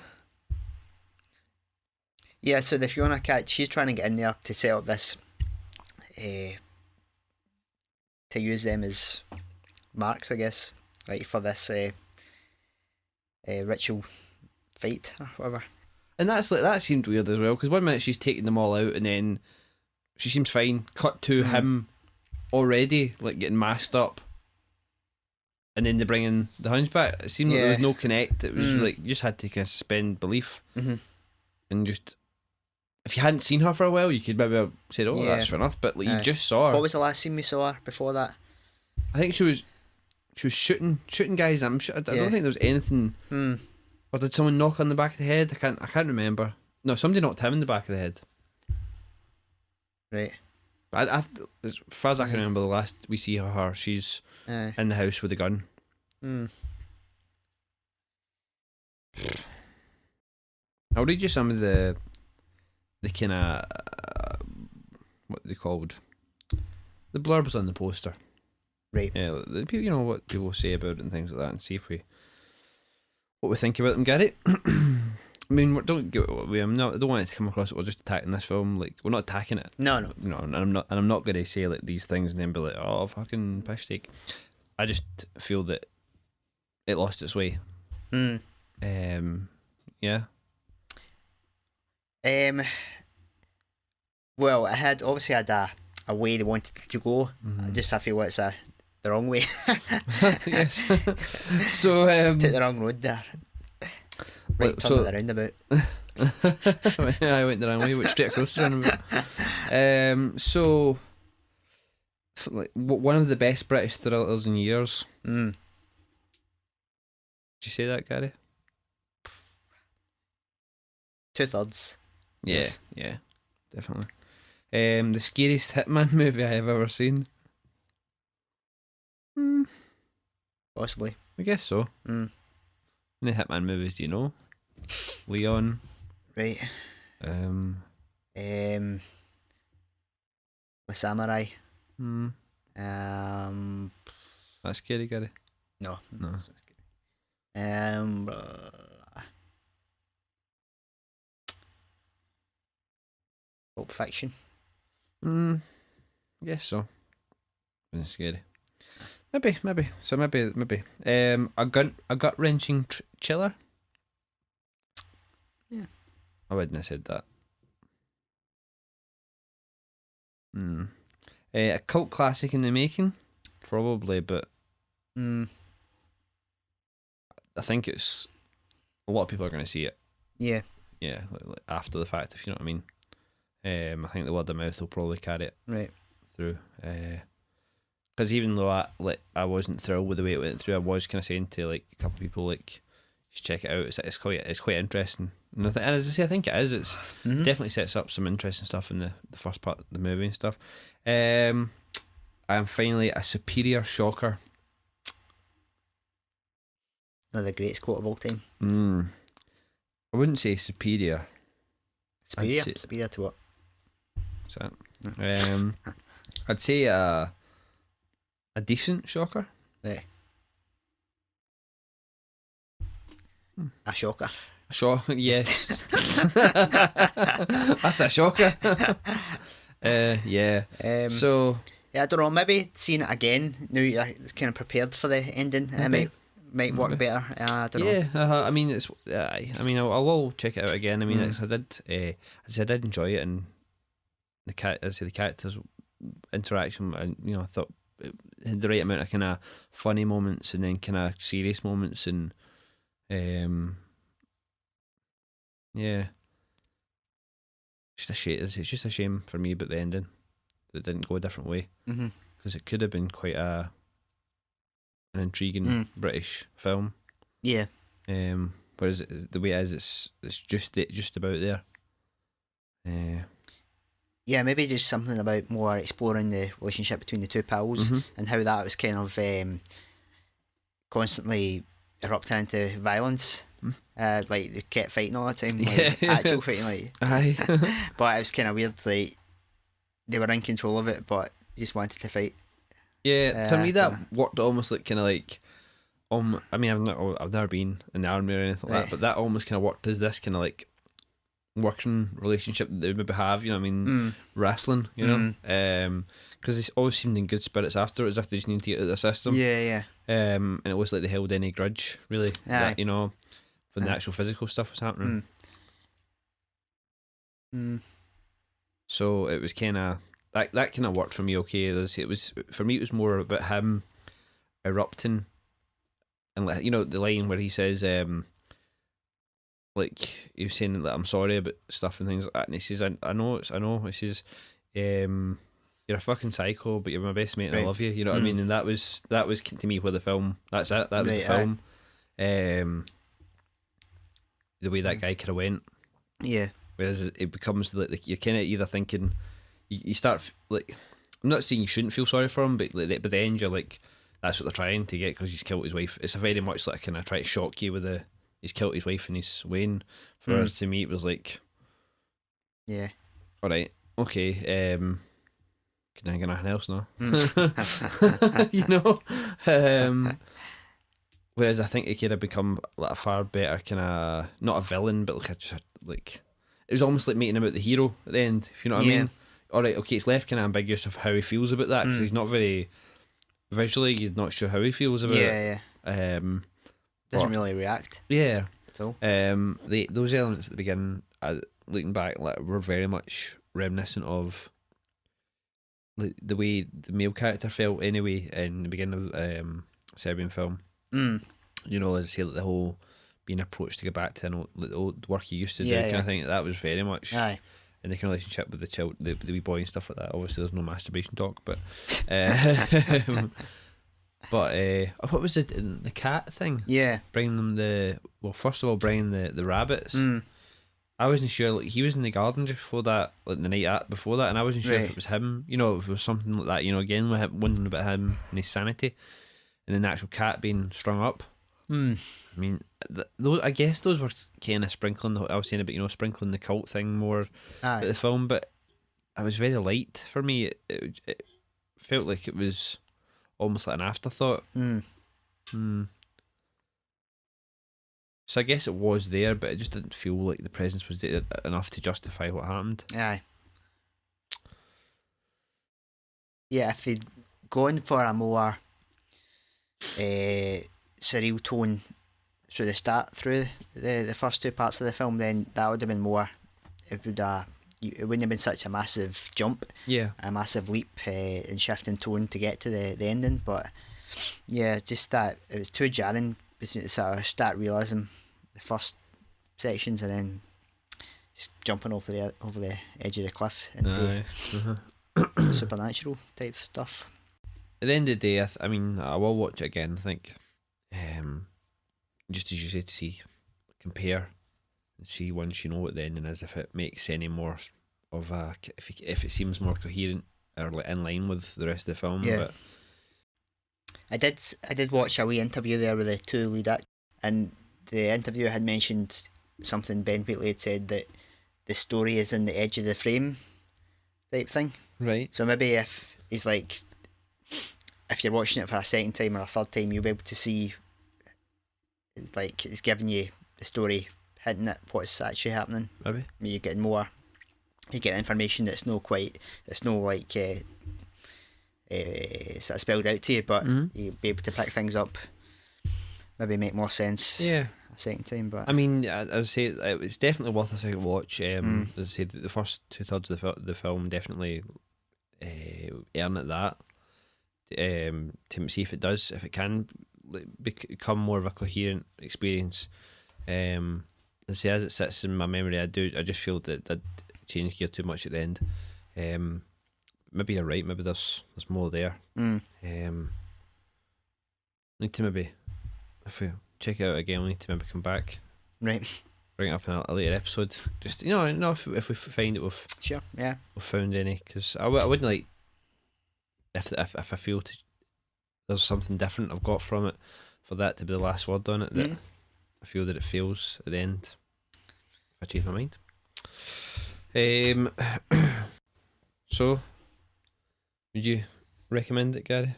Yeah, so the Fiona cat, she's trying to get in there to set up this, to use them as marks, I guess, like for this ritual fight or whatever. And that seemed weird as well, because 1 minute she's taking them all out and then she seems fine. Cut to him already like getting masked up. And then they bring in the hounds back. It seemed like there was no connect. It was like you just had to kind of suspend belief, and just if you hadn't seen her for a while, you could maybe have said, "Oh, that's fair enough." But like you just saw her. What was the last scene we saw her before that? I think she was shooting guys. I don't think there was anything. Or did someone knock on the back of the head? I can't remember. No, somebody knocked him in the back of the head. Right. As far as I can remember, the last we see her, she's in the house with a gun. I'll read you some of the kind of what they called the blurbs on the poster. Right. Yeah, you know what people say about it and things like that, and see if we what we think about them, Gary. I mean, don't get what we. I don't want it to come across that we're just attacking this film. Like, we're not attacking it. No. And I'm not going to say like these things and then be like, oh, fucking piss take. I just feel that it lost its way. Yeah. Well, it had obviously had a way they wanted it to go. I feel it's the wrong way. Yes. So took the wrong road there. Right, turn it roundabout. I went the wrong way, went straight across the roundabout. So, like, one of the best British thrillers in years. Did you say that, Gary? 2/3. Yeah, Yes. yeah, definitely. The scariest Hitman movie I have ever seen. Possibly. I guess so. How many Hitman movies do you know? Leon. Right. The Samurai. That's scary, Gary. No. No. It's not scary. Pulp Fiction. Guess so. Wasn't scary. Maybe. So maybe. A gut wrenching chiller. Yeah. I wouldn't have said that. A cult classic in the making, probably, but I think it's a lot of people are going to see it. Yeah. Yeah, like after the fact, if you know what I mean. I think the word of mouth will probably carry it Right. through. Because even though I wasn't thrilled with the way it went through, I was kind of saying to like a couple of people like, just check it out. It's quite interesting. And as I say, I think it is. It's definitely sets up some interesting stuff in the first part of the movie and stuff. And finally, a superior shocker. Not the greatest quote of all time. I wouldn't say superior. Superior? Superior to what? What's that? I'd say a decent shocker. Right. A shocker. A shocker, yes. That's a shocker. Yeah. So yeah, I don't know. Maybe seeing it again now you're kind of prepared for the ending, it might work better. I don't know. Yeah, I mean it's. I mean, I will check it out again. I mean, I did enjoy it, and the characters' interaction, and I thought it had the right amount of kind of funny moments and then kind of serious moments, and yeah. It's just a shame for me about the ending that it didn't go a different way, because it could have been quite an intriguing British film. Yeah. Whereas the way it is, it's just about there. Yeah, maybe just something about more exploring the relationship between the two pals and how that was kind of constantly erupting into violence. Like they kept fighting all the time, like actual fighting, like. Aye. But it was kind of weird, like they were in control of it, but just wanted to fight. Yeah, for me that worked almost like kind of like, I mean I've never been in the army or anything like that, but that almost kind of worked as this kind of like working relationship that they maybe have, you know what I mean, wrestling, you know, because they always seemed in good spirits afterwards, if they just need to get out of the system. Yeah. And it was like they held any grudge really, that, you know, when the actual physical stuff was happening. So it was kind of that kind of worked for me. Okay, it was for me. It was more about him erupting, and like, you know, the line where he says, like he was saying that I'm sorry about stuff and things like that, and he says, I know. He says, you're a fucking psycho, but you're my best mate and I love you. You know what I mean? And that was to me where the film. That's it. That was the film. The way that guy kind of went. Yeah. Whereas it becomes like you're kind of either thinking, you start like, I'm not saying you shouldn't feel sorry for him, but like, by the end you're like, that's what they're trying to get, because he's killed his wife. It's a very much like kind of try to shock you with he's killed his wife and he's weighing. For to me it was like, yeah, all right, okay, can I get anything else now? You know, Whereas I think he could have become like a far better kind of, not a villain, but like it was almost like making him out the hero at the end, if you know what I Yeah. mean. All right, okay, it's left kind of ambiguous of how he feels about that because he's not very visually. You're not sure how he feels about Yeah, it. yeah. Doesn't really react Yeah. at all. Those elements at the beginning, looking back, like, were very much reminiscent of like the way the male character felt anyway in the beginning of Serbian film. You know, as I say, like the whole being approached to go back to the old work he used to do, kind of thing. That was very much Aye. in the kind of relationship with the wee boy and stuff like that. Obviously, there's no masturbation talk, but what was it? The cat thing? Yeah. Bringing them first of all, bringing the rabbits. I wasn't sure. Like, he was in the garden just before that, like the night before that, and I wasn't sure if it was him. You know, if it was something like that. You know, again, we had wondering about him and his sanity, and then the actual cat being strung up. I mean, I guess those were kind of sprinkling. I was saying about, sprinkling the cult thing more at the film, but it was very light for me. It felt like it was almost like an afterthought. So I guess it was there, but it just didn't feel like the presence was there enough to justify what happened. Aye. Yeah, if they'd gone for a more surreal tone through the first two parts of the film, then that would have been more. It wouldn't have been such a massive jump. Yeah. A massive leap in shift in tone to get to the ending, but yeah, just that it was too jarring. Sort of start realism, the first sections, and then just jumping over the edge of the cliff into supernatural type stuff. At the end of the day, I mean, I will watch it again. I think, just as you said, to compare and see once you know what the ending is, if it makes any more of a, if it seems more coherent or like in line with the rest of the film. Yeah. But I did watch a wee interview there with the two lead actors, and the interviewer had mentioned something Ben Wheatley had said, that the story is in the edge of the frame type thing. Right. So maybe if he's like, if you're watching it for a second time or a third time, you'll be able to see, like, it's giving you the story, hinting at what's actually happening. Maybe You're getting more, you get information that's no like sort of spelled out to you, but you'll be able to pick things up, maybe make more sense. Yeah. A second time, but I mean, I would say it's definitely worth a second watch. As I said, the first 2/3 of the film definitely earn it that. To see if it can become more of a coherent experience. As I say, as it sits in my memory, I just feel that that changed gear too much at the end. Maybe you're right. Maybe there's more there. Need to maybe, if we check it out again, we need to maybe come back. Right. Bring it up in a later episode. Just if we find it, we've found any, because I wouldn't like if I feel there's something different I've got from it, for that to be the last word on it. That I feel that it fails at the end. If I change my mind. So, would you recommend it, Gary?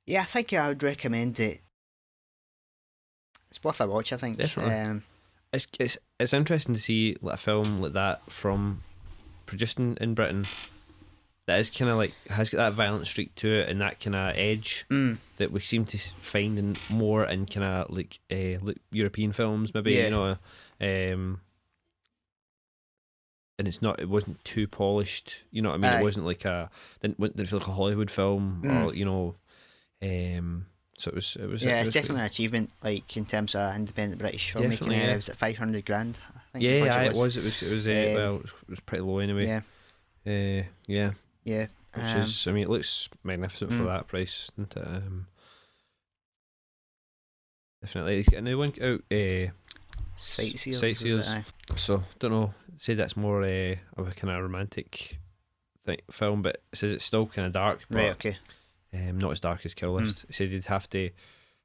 Yeah, I think I would recommend it. It's worth a watch, I think. Definitely. It's interesting to see like a film like that from produced in Britain that is kind of like, has got that violent streak to it and that kind of edge that we seem to find in more in kind of like European films, maybe. And it wasn't too polished, you know what I mean? It wasn't like didn't feel like a Hollywood film, or so it was. Yeah, it's definitely an achievement, like in terms of independent British filmmaking. Definitely, yeah. It was at $500,000, I think. Yeah, it was. It was pretty low anyway. Yeah. Yeah. Which is, I mean, it looks magnificent for that price, isn't it? Definitely, he's got a new one out. Sightseers. So don't know. Say that's more of a kind of romantic film, but it says it's still kind of dark. But, right. Okay. Not as dark as Kill List. It says you'd have to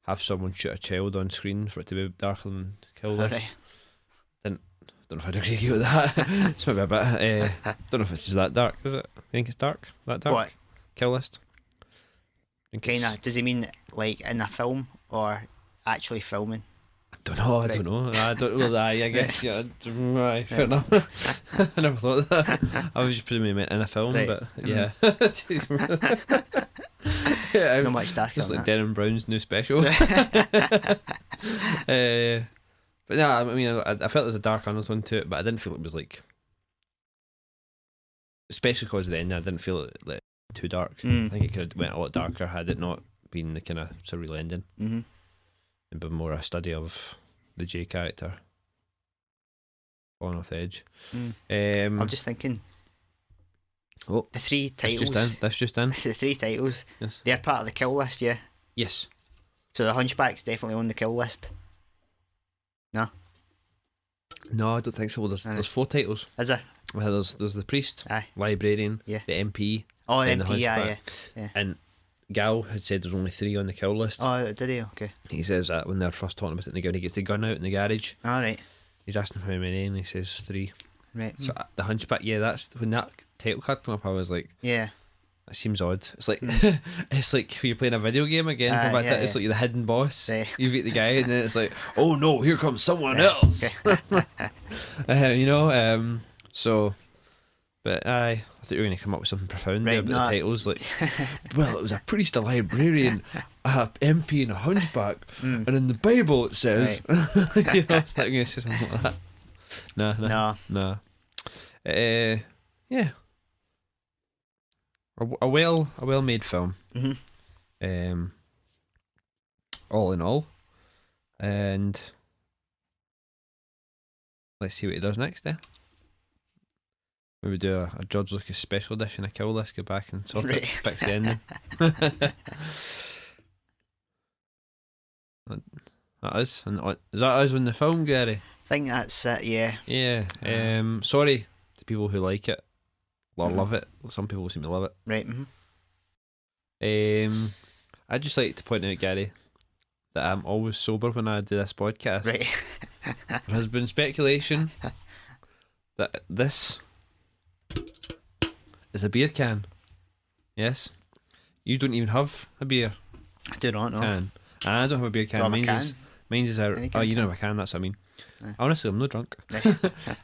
have someone shoot a child on screen for it to be darker than Kill List. Right. Don't know if I'd agree with that. It's maybe a bit. Don't know if it's just that dark. Is it? You think it's dark? That dark? What? Kill List. Kinda. Does he mean like in a film or actually filming? I don't know. I don't know. I don't. Well, I guess. Yeah. Right. Fair enough. I never thought of that. I was just presuming he meant in a film, Right. but yeah. Yeah. Not much darker Just than like that. Darren Brown's new special. But no, I mean, I felt there was a dark undertone to it, but I didn't feel it was like, especially because of the end, I didn't feel it like too dark. I think it could have went a lot darker had it not been the kind of surreal ending. Mm-hmm. And been more a study of the J character falling off the edge. I'm just thinking. Oh, the three titles. That's just in. The three titles. Yes. They're part of the kill list, yeah. Yes. So the Hunchback's definitely on the kill list. No. No, I don't think so. Well, there's 4 titles. Is there? There's the priest, Aye. librarian, Yeah. the MP, Oh, and the the MP, yeah. Hunchback. And Gal had said there's only 3 on the kill list. Oh, did he? Okay. He says that when they're first talking about it, and he gets the gun out in the garage. Alright. He's asking how many, and he says 3. Right. So the Hunchback, yeah, that's when that title card came up. I was like, Yeah. that seems odd. It's like it's like when you're playing a video game again. From Yeah, it's like you're the hidden boss. Right. You beat the guy, and then it's like, oh no, here comes someone else. You know. So, but I thought you were going to come up with something profound there about the titles. Like, well, it was a priest, a librarian, a MP, and a hunchback, and in the Bible it says, you know, it's not going to say something like that. No. Yeah. A well made film. Mm-hmm. All in all, and let's see what he does next. Maybe do a George Lucas special edition of Kill List. Go back and sort it, fix the ending. That is, and is that us on the film, Gary? I think that's it. Yeah. Yeah. Sorry to people who like it or love it. Some people seem to love it. Right. Mm-hmm. I'd just like to point out, Gary, that I'm always sober when I do this podcast. Right. There has been speculation that this is a beer can. Yes. You don't even have a beer I do not know. can. And I don't have a beer can. Mine's is a. Oh, you don't have a can. That's what I mean. Honestly, I'm not drunk.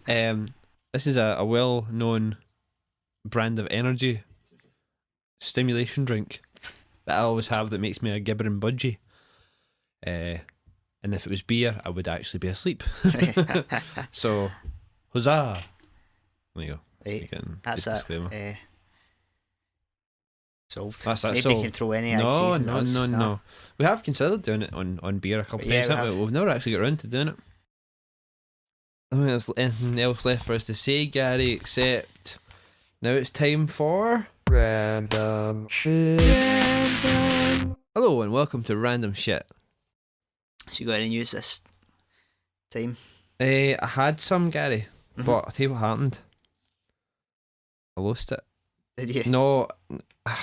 This is a well-known brand of energy stimulation drink that I always have that makes me a gibber and budgie. And if it was beer, I would actually be asleep. So, huzzah! There you go. Right. That's it. Solved. That's Nobody solved. can throw any No. accusations at us. No. We have considered doing it on beer a couple of times, haven't we? We've never actually got around to doing it. I don't think there's anything else left for us to say, Gary, except now it's time for Random Shit. Hello and welcome to Random Shit. So you got any news this time? I had some, Gary, but I'll tell you what happened. I lost it. Did you? No, I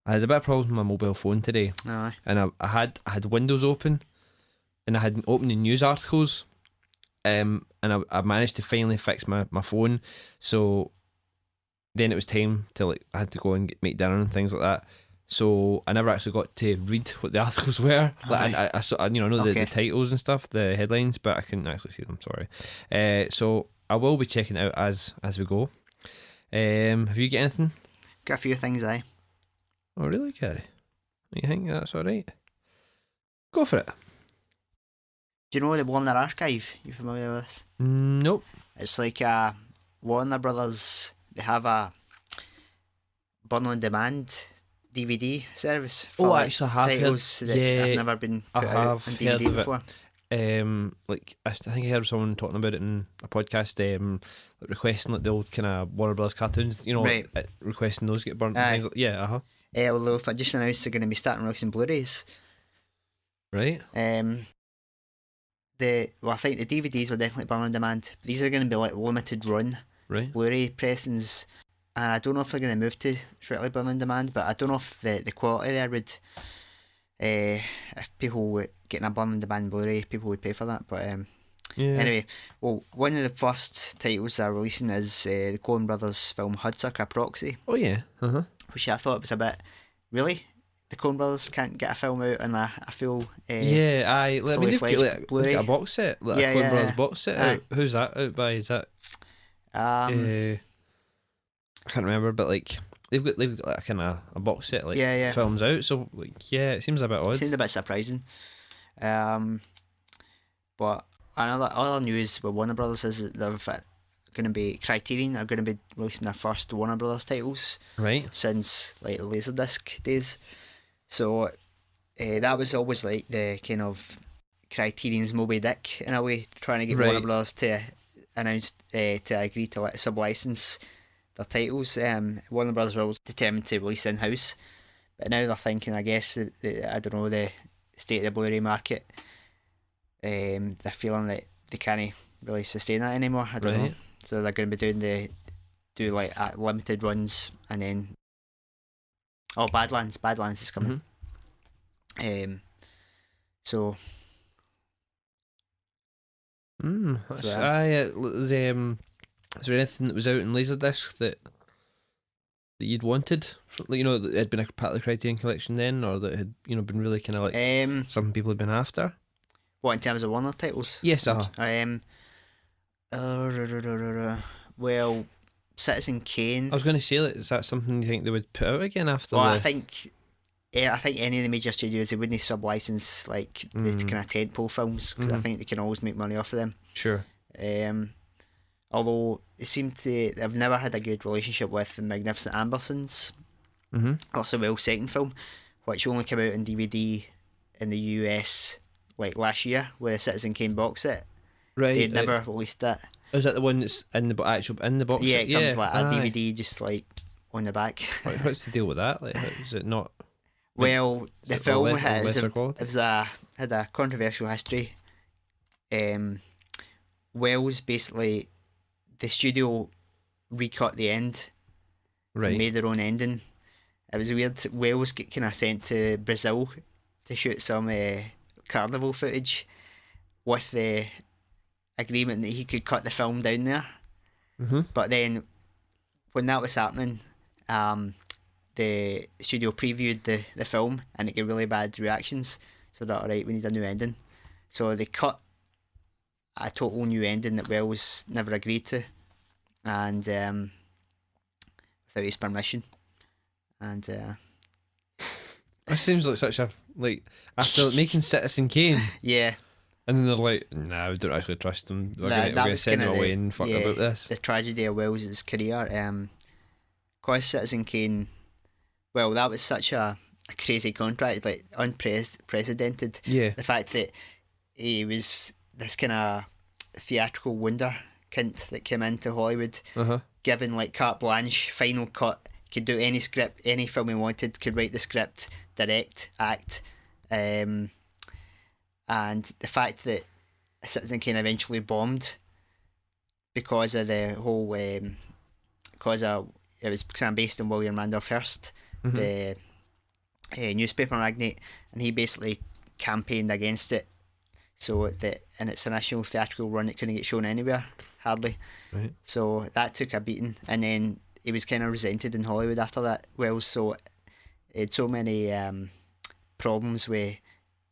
had a bit of problems with my mobile phone today. No. And I had Windows open, and I had opened the news articles, and I managed to finally fix my phone. So then it was time to I had to go and make dinner and things like that. So I never actually got to read what the articles were. I saw, know the titles and stuff, the headlines, but I couldn't actually see them. Sorry. So I will be checking it out as we go. Have you got anything? Got a few things, aye. Oh, really, Gary? You think that's alright? Go for it. Do you know the Warner Archive? You familiar with this? Nope. It's like Warner Brothers, they have a burn on demand DVD service for actually, I have titles heard. that Yeah, have never been put out on DVD before. I think I heard someone talking about it in a podcast, requesting the old kind of Warner Brothers cartoons, right. Requesting those get burnt. And things yeah, although if I just announced they're going to be starting releasing Blu-rays. Right. I think the DVDs were definitely burn on demand. These are going to be like limited run Blu-ray pressings, and I don't know if they're going to move to strictly burn on demand, but I don't know if the quality there would. If people were getting a burn on demand Blu-ray, people would pay for that. But anyway, well, one of the first titles they're releasing is the Coen Brothers film Hudsucker Proxy. Oh yeah. Which I thought was a bit really. the Coen Brothers can't get a film out on a full Yeah, I mean fully they've got fledged they've Blu-ray. got a box set, like Yeah, a Coen Brothers yeah, box set yeah. out. Who's that out by? Is that Um, I can't remember, but like they've got like kind of a box set like yeah. films out. So like yeah, it seems a bit odd. Seems a bit surprising. But another other news with Warner Brothers is that they're going to be Criterion are going to be releasing their first Warner Brothers titles Right. since like the Laserdisc days. So that was always like the kind of Criterion's Moby Dick in a way, trying to get Warner Right. Brothers to announce to agree to sub-license their titles. Warner Brothers were determined to release in house, but now they're thinking, I guess, I don't know, the state of the Blu-ray market. They're feeling that they can't really sustain that anymore. I don't know. Right. So they're going to be do like limited runs, and then Badlands is coming. So That's, So, is there anything that was out in Laserdisc that you'd wanted? Like, you know, that had been a part of the Criterion collection then, or that had been really kind of like something people had been after? what, in terms of Warner titles? Yes, Well, Citizen Kane. I was going to say, like, is that something you think they would put out again after? Well, I think any of the major studios, they wouldn't sub-license like the kind of tentpole films, because I think they can always make money off of them. Sure. Although they've never had a good relationship with the Magnificent Ambersons. Also, Will's second film, which only came out on DVD in the US like last year with a Citizen Kane box set. Right. They'd never released it. Is that the one that's in the in the box? Yeah, set? it comes like a aye. DVD just like on the back. What's the deal with that? Like, is it not? Well, Is the it film lesser quality? had a controversial history. Wells basically, the studio recut the end, Right. made their own ending. It was weird. Wells get kind of sent to Brazil to shoot some carnival footage with the agreement that he could cut the film down there. But then, when that was happening, the studio previewed the film and it got really bad reactions. So they're alright, we need a new ending. So they cut a total new ending that Wells never agreed to, and without his permission. And That seems like such a after making Citizen Kane, yeah, and then they're like, "Nah, we don't actually trust him. We're that going to was send him kinda away and fuck about this." the tragedy of Wells' career. Cause Citizen Kane, well, that was such a crazy contract, like unprecedented. Yeah. The fact that he was this kind of theatrical wunderkind that came into Hollywood, given like carte blanche, final cut, could do any script, any film he wanted, could write the script, direct, act, and the fact that Citizen Kane eventually bombed because of the whole, because of it was kind of based on William Randolph Hearst, the newspaper magnate, and he basically campaigned against it, so that in its initial theatrical run it couldn't get shown anywhere, hardly. Right. So that took a beating, and then he was kind of resented in Hollywood after that. Well, so he had so many problems with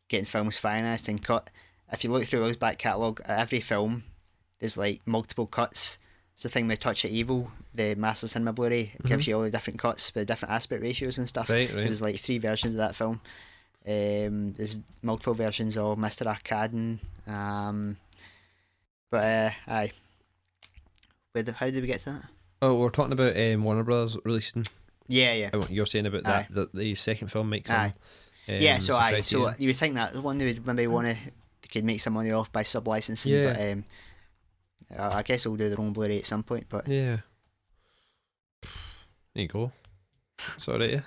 getting films financed and cut. If you look through Will's back catalogue, every film there's like multiple cuts. It's the thing with Touch of Evil, the Master Cinema Blu-ray. It gives you all the different cuts with different aspect ratios and stuff. Right. There's like 3 versions of that film. There's multiple versions of Mr. Arcadin. Aye. How did we get to that? Oh, we're talking about Warner Brothers releasing. Yeah. What you're saying about Aye. that the second film might come. Aye. Yeah, so Criterion. so you would think that one they would maybe they could make some money off by sub-licensing, Yeah. but I guess they'll do their own Blu-ray at some point, but Yeah. There you go. Sorry,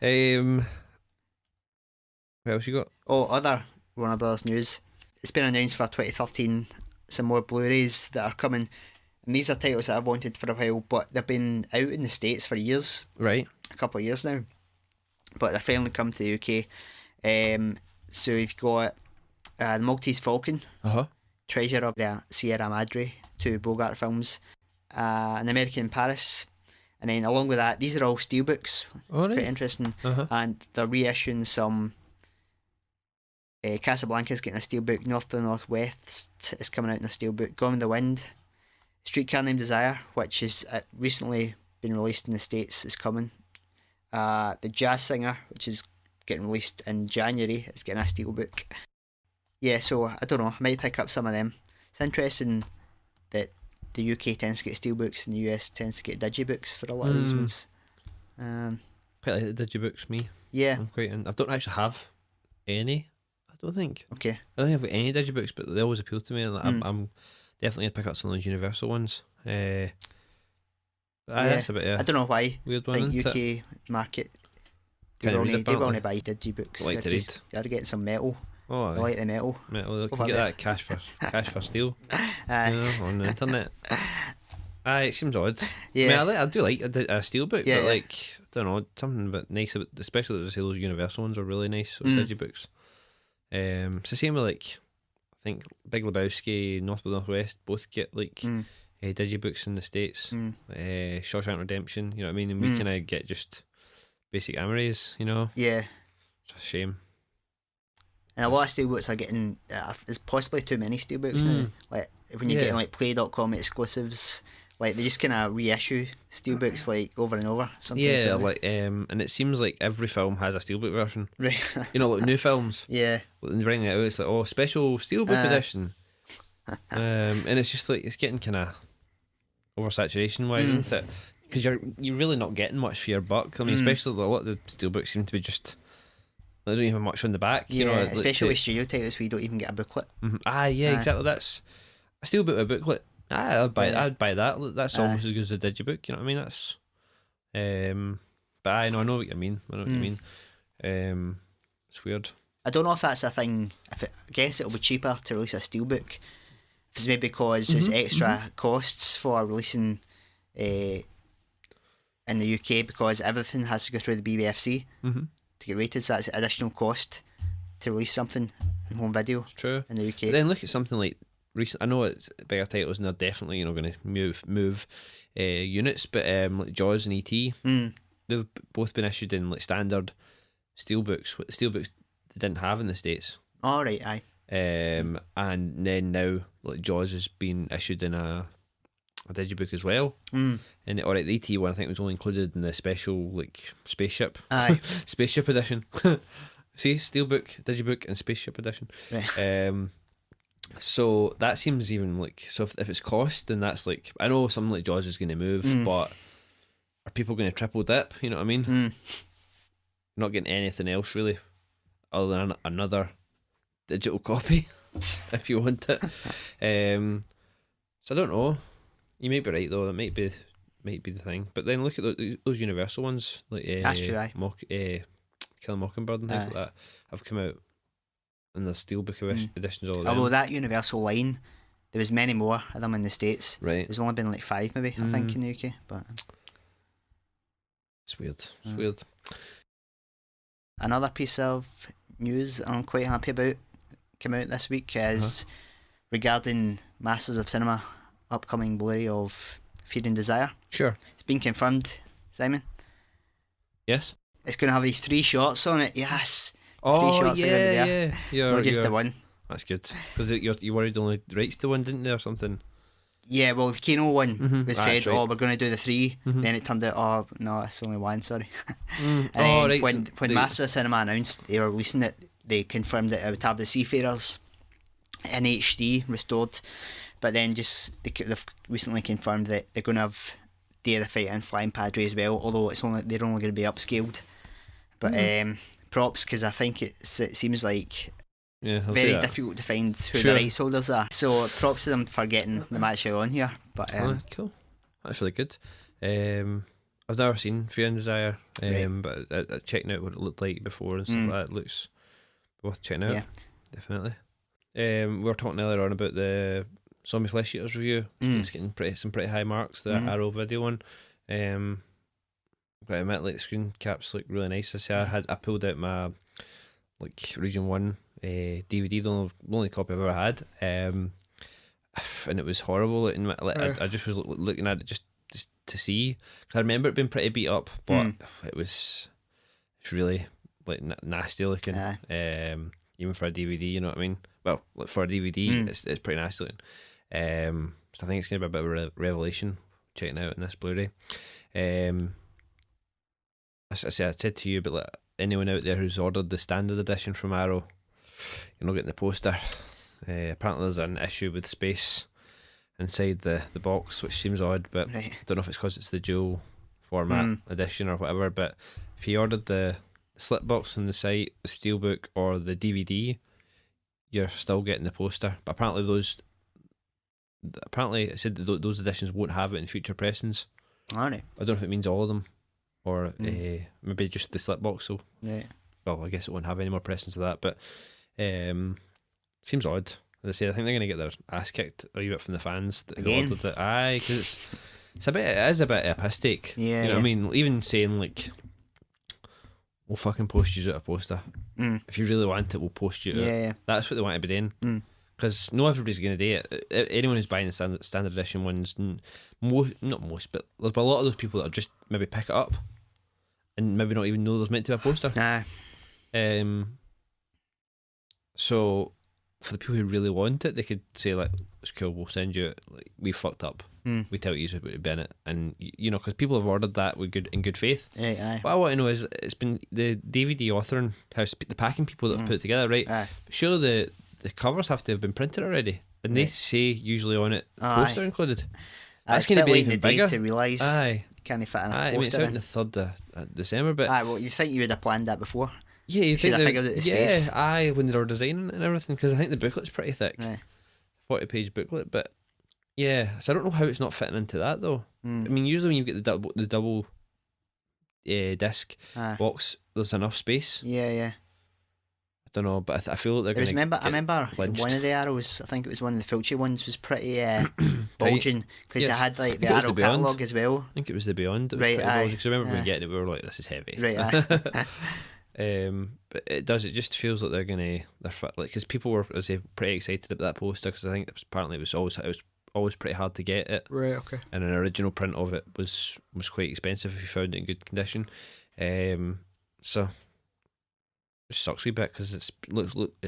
yeah. What else you got? other Warner Brothers news. It's been announced for 2013 some more Blu-rays that are coming, and these are titles that I've wanted for a while, but they've been out in the States for years, Right. a couple of years now, but they're finally come to the UK. So you've got The Maltese Falcon, Treasure of the Sierra Madre, 2 Bogart films, An American in Paris, And then along with that, these are all steelbooks. All right. Quite interesting. Uh-huh. And they're reissuing some. Casablanca's getting a steelbook. North by Northwest is coming out in a steelbook. Gone with the Wind. Streetcar Named Desire, which is recently been released in the States, is coming. The Jazz Singer, which is getting released in January, is getting a steelbook. Yeah, so I don't know. I might pick up some of them. It's interesting that the UK tends to get steelbooks and the US tends to get digibooks for a lot of these ones. Quite like the digibooks, me. Yeah. I'm quite I don't actually have any. I don't think. Okay. I don't think I've got any digibooks, but they always appeal to me, and I'm definitely gonna pick up some of those Universal ones. But that's a bit I don't know why. weird I one. think isn't UK it? market. They Kinda will read it, only apparently. buy digibooks. Like to read. They're getting some metal. Oh, I like the metal. metal. Can Over get there. that cash for steel. Aye. You know, on the internet. It seems odd. Yeah. I mean, I do like a steelbook, Yeah, but yeah. like, I don't know, something a bit nice about, especially those Universal ones are really nice. So digibooks. It's the same with like, I think Big Lebowski, North by Northwest both get like digibooks in the States. Shawshank Redemption, you know what I mean, and we kind of get just basic Amaries, you know. Yeah. It's a shame. And a lot of steelbooks are getting. There's possibly too many steelbooks now. Like when you're getting like Play.com exclusives, like they just kind of reissue steelbooks like over and over. Sometimes, Yeah, don't they? like and it seems like every film has a steelbook version. Right. You know, like new films. Yeah. When they bring it out, it's like, oh, special steelbook edition. And it's just like it's getting kind of oversaturation wise, isn't it? Because you're really not getting much for your buck. I mean, especially a lot of the steelbooks seem to be just they don't even have much on the back. Yeah. You know, like, Especially with studio titles where you don't even get a booklet. Exactly. That's a steelbook with a booklet. I'd buy. Yeah. I'd buy that. That's almost as good as a digibook. You know what I mean? That's. But I know what you mean. I know what you mean. It's weird. I don't know if that's a thing. I guess it'll be cheaper to release a steelbook. If it's maybe because it's extra costs for releasing in the UK because everything has to go through the BBFC to get rated, so that's additional cost to release something in home video It's true. in the UK. But then look at something like recent. I know it's bigger titles and they're definitely going to move units, but like Jaws and ET, they've both been issued in like standard steelbooks. Steelbooks they didn't have in the States. All right, aye. And then now like Jaws has been issued in a digibook as well. And alright, the ET one I think was only included in the special like spaceship Aye. spaceship edition. See, steelbook, digibook, and spaceship edition. Right. So that seems even like so if it's cost, then that's like I know something like Jaws is going to move, but are people going to triple dip? You know what I mean? Not getting anything else really, other than another digital copy, if you want it. So I don't know. You may be right though. That might be the thing. But then look at those Universal ones like That's true, aye. Kill a Mockingbird and things like that have come out in the steelbook editions. All of them. Although that Universal line, there was many more of them in the States. Right. There's only been like 5 maybe, I think, in the UK. But It's weird. It's weird. another piece of news I'm quite happy about came out this week is regarding Masters of Cinema upcoming Blu-ray of Fear and Desire. Sure. It's been confirmed, Simon. Yes. It's going to have these 3 shots on it. Yes. Oh shots are gonna be there. yeah. Not just the one. That's good because you worried only rights to one, didn't they, or something? Yeah, well, the Kino one was said, That's right. oh, we're going to do the 3. Then it turned out, oh, no, it's only 1, sorry. And Oh, then right. when Masters of Cinema announced they were releasing it, they confirmed that it would have the Seafarers in HD restored. But then they've recently confirmed that they're going to have Day of the Fight and Flying Padre as well, although they're only going to be upscaled. But props, because I think it seems like I'll very say that. difficult to find who Sure. the rights holders are. So props to them for getting them actually on here. But Cool. That's really good. I've never seen Fear and Desire, but checking out what it looked like before and stuff like that, it looks worth checking out. Yeah. Definitely. We were talking earlier on about the Zombie Flesh Eaters review. It's getting some pretty high marks. The Arrow video one. But I admit, like the screen caps look really nice. I pulled out my like Region 1 DVD, the only copy I've ever had, and it was horrible. I just was looking at it, just to see. Because I remember it being pretty beat up, but it's really like nasty looking. Even for a DVD, you know what I mean? Well, like for a DVD, it's pretty nasty looking. So I think it's going to be a bit of a revelation checking out in this Blu-ray. I said to you, but like anyone out there who's ordered the standard edition from Arrow, you're not getting the poster. Apparently there's an issue with space inside the box, which seems odd, but I don't know if it's because it's the dual format edition or whatever. But if you ordered the slip box on the site, the steelbook, or the DVD, you're still getting the poster. But apparently it said that those editions won't have it in future pressings. Alright. I don't know if it means all of them, or maybe just the slip box. So well, I guess it won't have any more pressings of that, but seems odd. As I say, I think they're going to get their ass kicked a wee bit from the fans that ordered it. Aye, because it is a bit epistic. Yeah, you know what I mean? Even saying like, we'll fucking post you out a poster. If you really want it, we'll post you out. Yeah. That's what they want to be doing. Because not everybody's going to do it. Anyone who's buying the standard edition ones, not most, but there's a lot of those people that are just maybe pick it up and maybe not even know there's meant to be a poster. So for the people who really want it, they could say like, it's cool, we'll send you it. Like, we fucked up. We tell you what would be in it, and you know, because people have ordered that in good faith. What I want to know is, it's been the DVD authoring house, the packing people that have put it together, right? But surely the covers have to have been printed already, and they say usually on it poster included. That's going to be even bigger to realise. Can't fit in a poster. I mean, it's out on the 3rd of December, but well, you think you would have planned that before? Yeah, you think figured out the space. when they were designing it and everything, because I think the booklet's pretty thick, 40-page booklet. But yeah, so I don't know how it's not fitting into that though. I mean, usually when you get the double disc box, there's enough space. I don't know, but I feel like they're going to. I remember lynched. One of the Arrows, I think it was one of the Fulci ones, was pretty bulging, because it had like the Arrow catalogue as well. I think it was the Beyond. It was pretty bulging, because I remember when getting it, we were like, this is heavy. But it just feels like they're like, because people were, as I say, pretty excited about that poster, because I think apparently it was always pretty hard to get it. And an original print of it was quite expensive if you found it in good condition. So it sucks a wee bit, because it's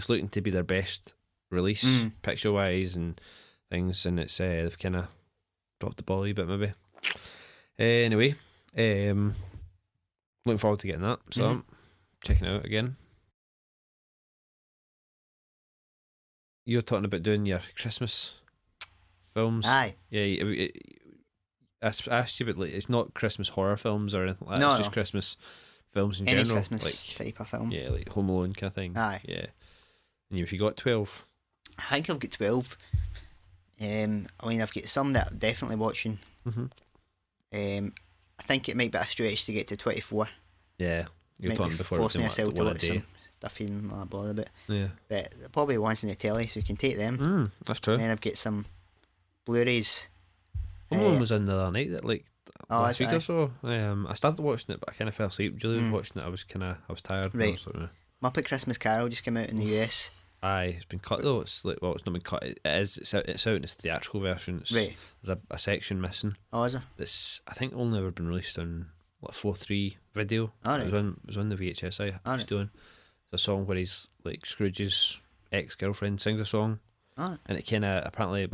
looking to be their best release picture wise and things, and it's they've kind of dropped the ball a wee bit maybe. Anyway, looking forward to getting that. So. Checking it out again. You're talking about doing your Christmas films. Yeah. I asked you, but like, it's not Christmas horror films or anything like that. It's just Christmas films in general. Christmas type of film. Yeah, like Home Alone kind of thing. Yeah. And if you got 12? I think I've got 12. I mean, I've got some that I'm definitely watching. I think it might be a stretch to get to 24. Yeah. You're talking before forcing yourself to watch some stuff in a bother bit. But probably ones in the telly, so you can take them. That's true. And then I've got some Blu-rays. One was in the other night, that like last week or so. I started watching it, but I kind of fell asleep. Julie was watching it. I was tired. Right. Muppet Christmas Carol just came out in the US. It's been cut though. It's like, well, it's not been cut. It's out. It's a theatrical version. There's a section missing. Oh, is it? This, I think, only ever been released on 4:3 video. It was on the VHS I was doing. It's a song where he's like Scrooge's ex-girlfriend sings a song, and it kind of apparently,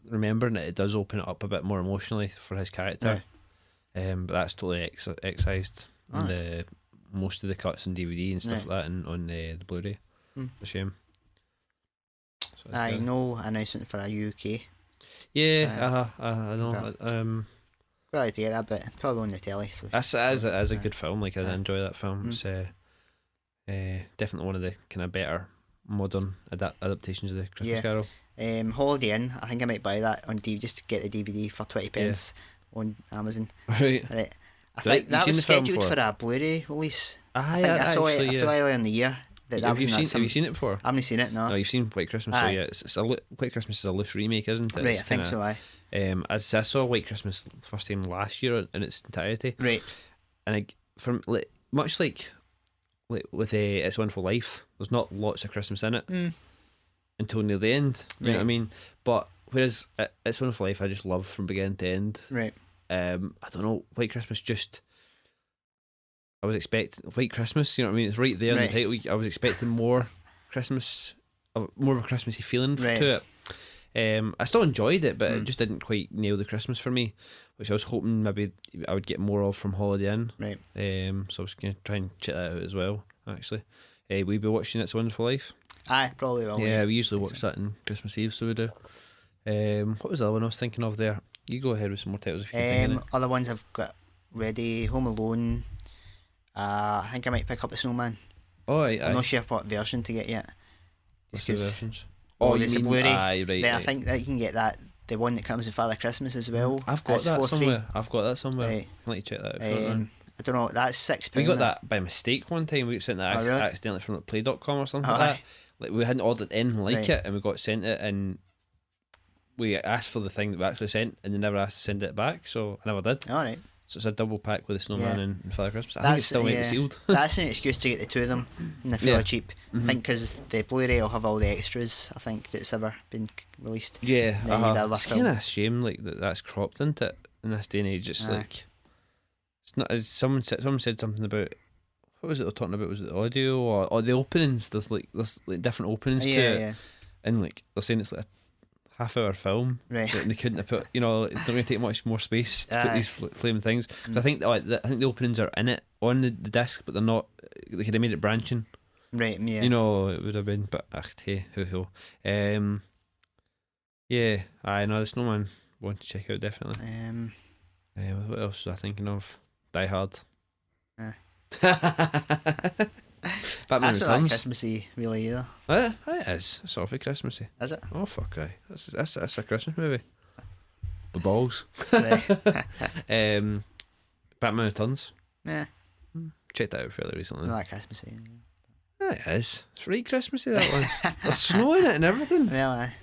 remembering it does open it up a bit more emotionally for his character. But that's totally excised in most of the cuts on DVD and stuff like that, and on the Blu-ray. A shame. So no announcement for a UK. I know. Probably to get that, but probably on the telly. So that's a good film. Like, I enjoy that film. It's definitely one of the kind of better modern adaptations of the Christmas Carol. Holiday Inn. I think I might buy that on DVD, just to get the DVD for 20p on Amazon. Right. I think that was scheduled for a Blu-ray release. I saw it earlier in the year. Have you seen it before? I haven't seen it. No. No, you've seen White Christmas. So yeah, White Christmas is a loose remake, isn't it? Right, I think so. I saw White Christmas first time last year in its entirety. Right. And much like with It's a Wonderful Life, there's not lots of Christmas in it until near the end. You know what I mean? But whereas It's a Wonderful Life, I just love from beginning to end. Right. I don't know, White Christmas just. I was expecting White Christmas. You know what I mean? It's right there in the title. I was expecting more Christmas, more of a Christmassy feeling to it. I still enjoyed it, but it just didn't quite nail the Christmas for me, which I was hoping maybe I would get more of from Holiday Inn. Right. So I was going to try and check that out as well. Actually, we'll be watching It's a Wonderful Life. Aye, probably will. Yeah, we usually watch that on Christmas Eve, so we do. What was the other one I was thinking of there? You go ahead with some more titles if you can think of it. Other ones I've got ready: Home Alone. I think I might pick up The Snowman. Oh, aye. I'm not sure what version to get yet. What's the versions? Oh, it's a Blu-ray. Aye, right. I think that you can get that, the one that comes with Father Christmas as well. I've got that somewhere. Right. I'd like to check that out. I don't know. That's £6. We got that by mistake one time. We got sent that really? accidentally from like play.com or something like that. Like we hadn't ordered in it, and we got sent it, and we asked for the thing that we actually sent, and they never asked to send it back, so I never did. All right. So it's a double pack with the Snowman and Father Christmas. I think it's still might be sealed. That's an excuse to get the two of them, and they're fairly cheap. I think because the Blu-ray will have all the extras. I think that's ever been released. Yeah, it's kind of a shame like that's cropped into it in this day and age. It's like it's not. As someone said something about, what was it they're talking about? Was it the audio or the openings? There's like different openings to it, and like they're saying it's like a half-hour film, right? They couldn't have put, it's not going to take much more space to put these flaming things. I think the openings are in it on the disc, but they're not. They could have made it branching, right? Yeah, it would have been. But hey, ho. Yeah, I know the Snowman. Want to check out definitely. What else was I thinking of? Die Hard. Batman Returns. That's not Christmassy, really, either. It is. It's awfully Christmassy. Is it? Oh fuck, aye. That's a Christmas movie. With balls. Batman Returns. Yeah. Checked that out fairly recently. Not that Christmassy. It is. It's right Christmassy, that one. There's snow in it and everything. Well, aye.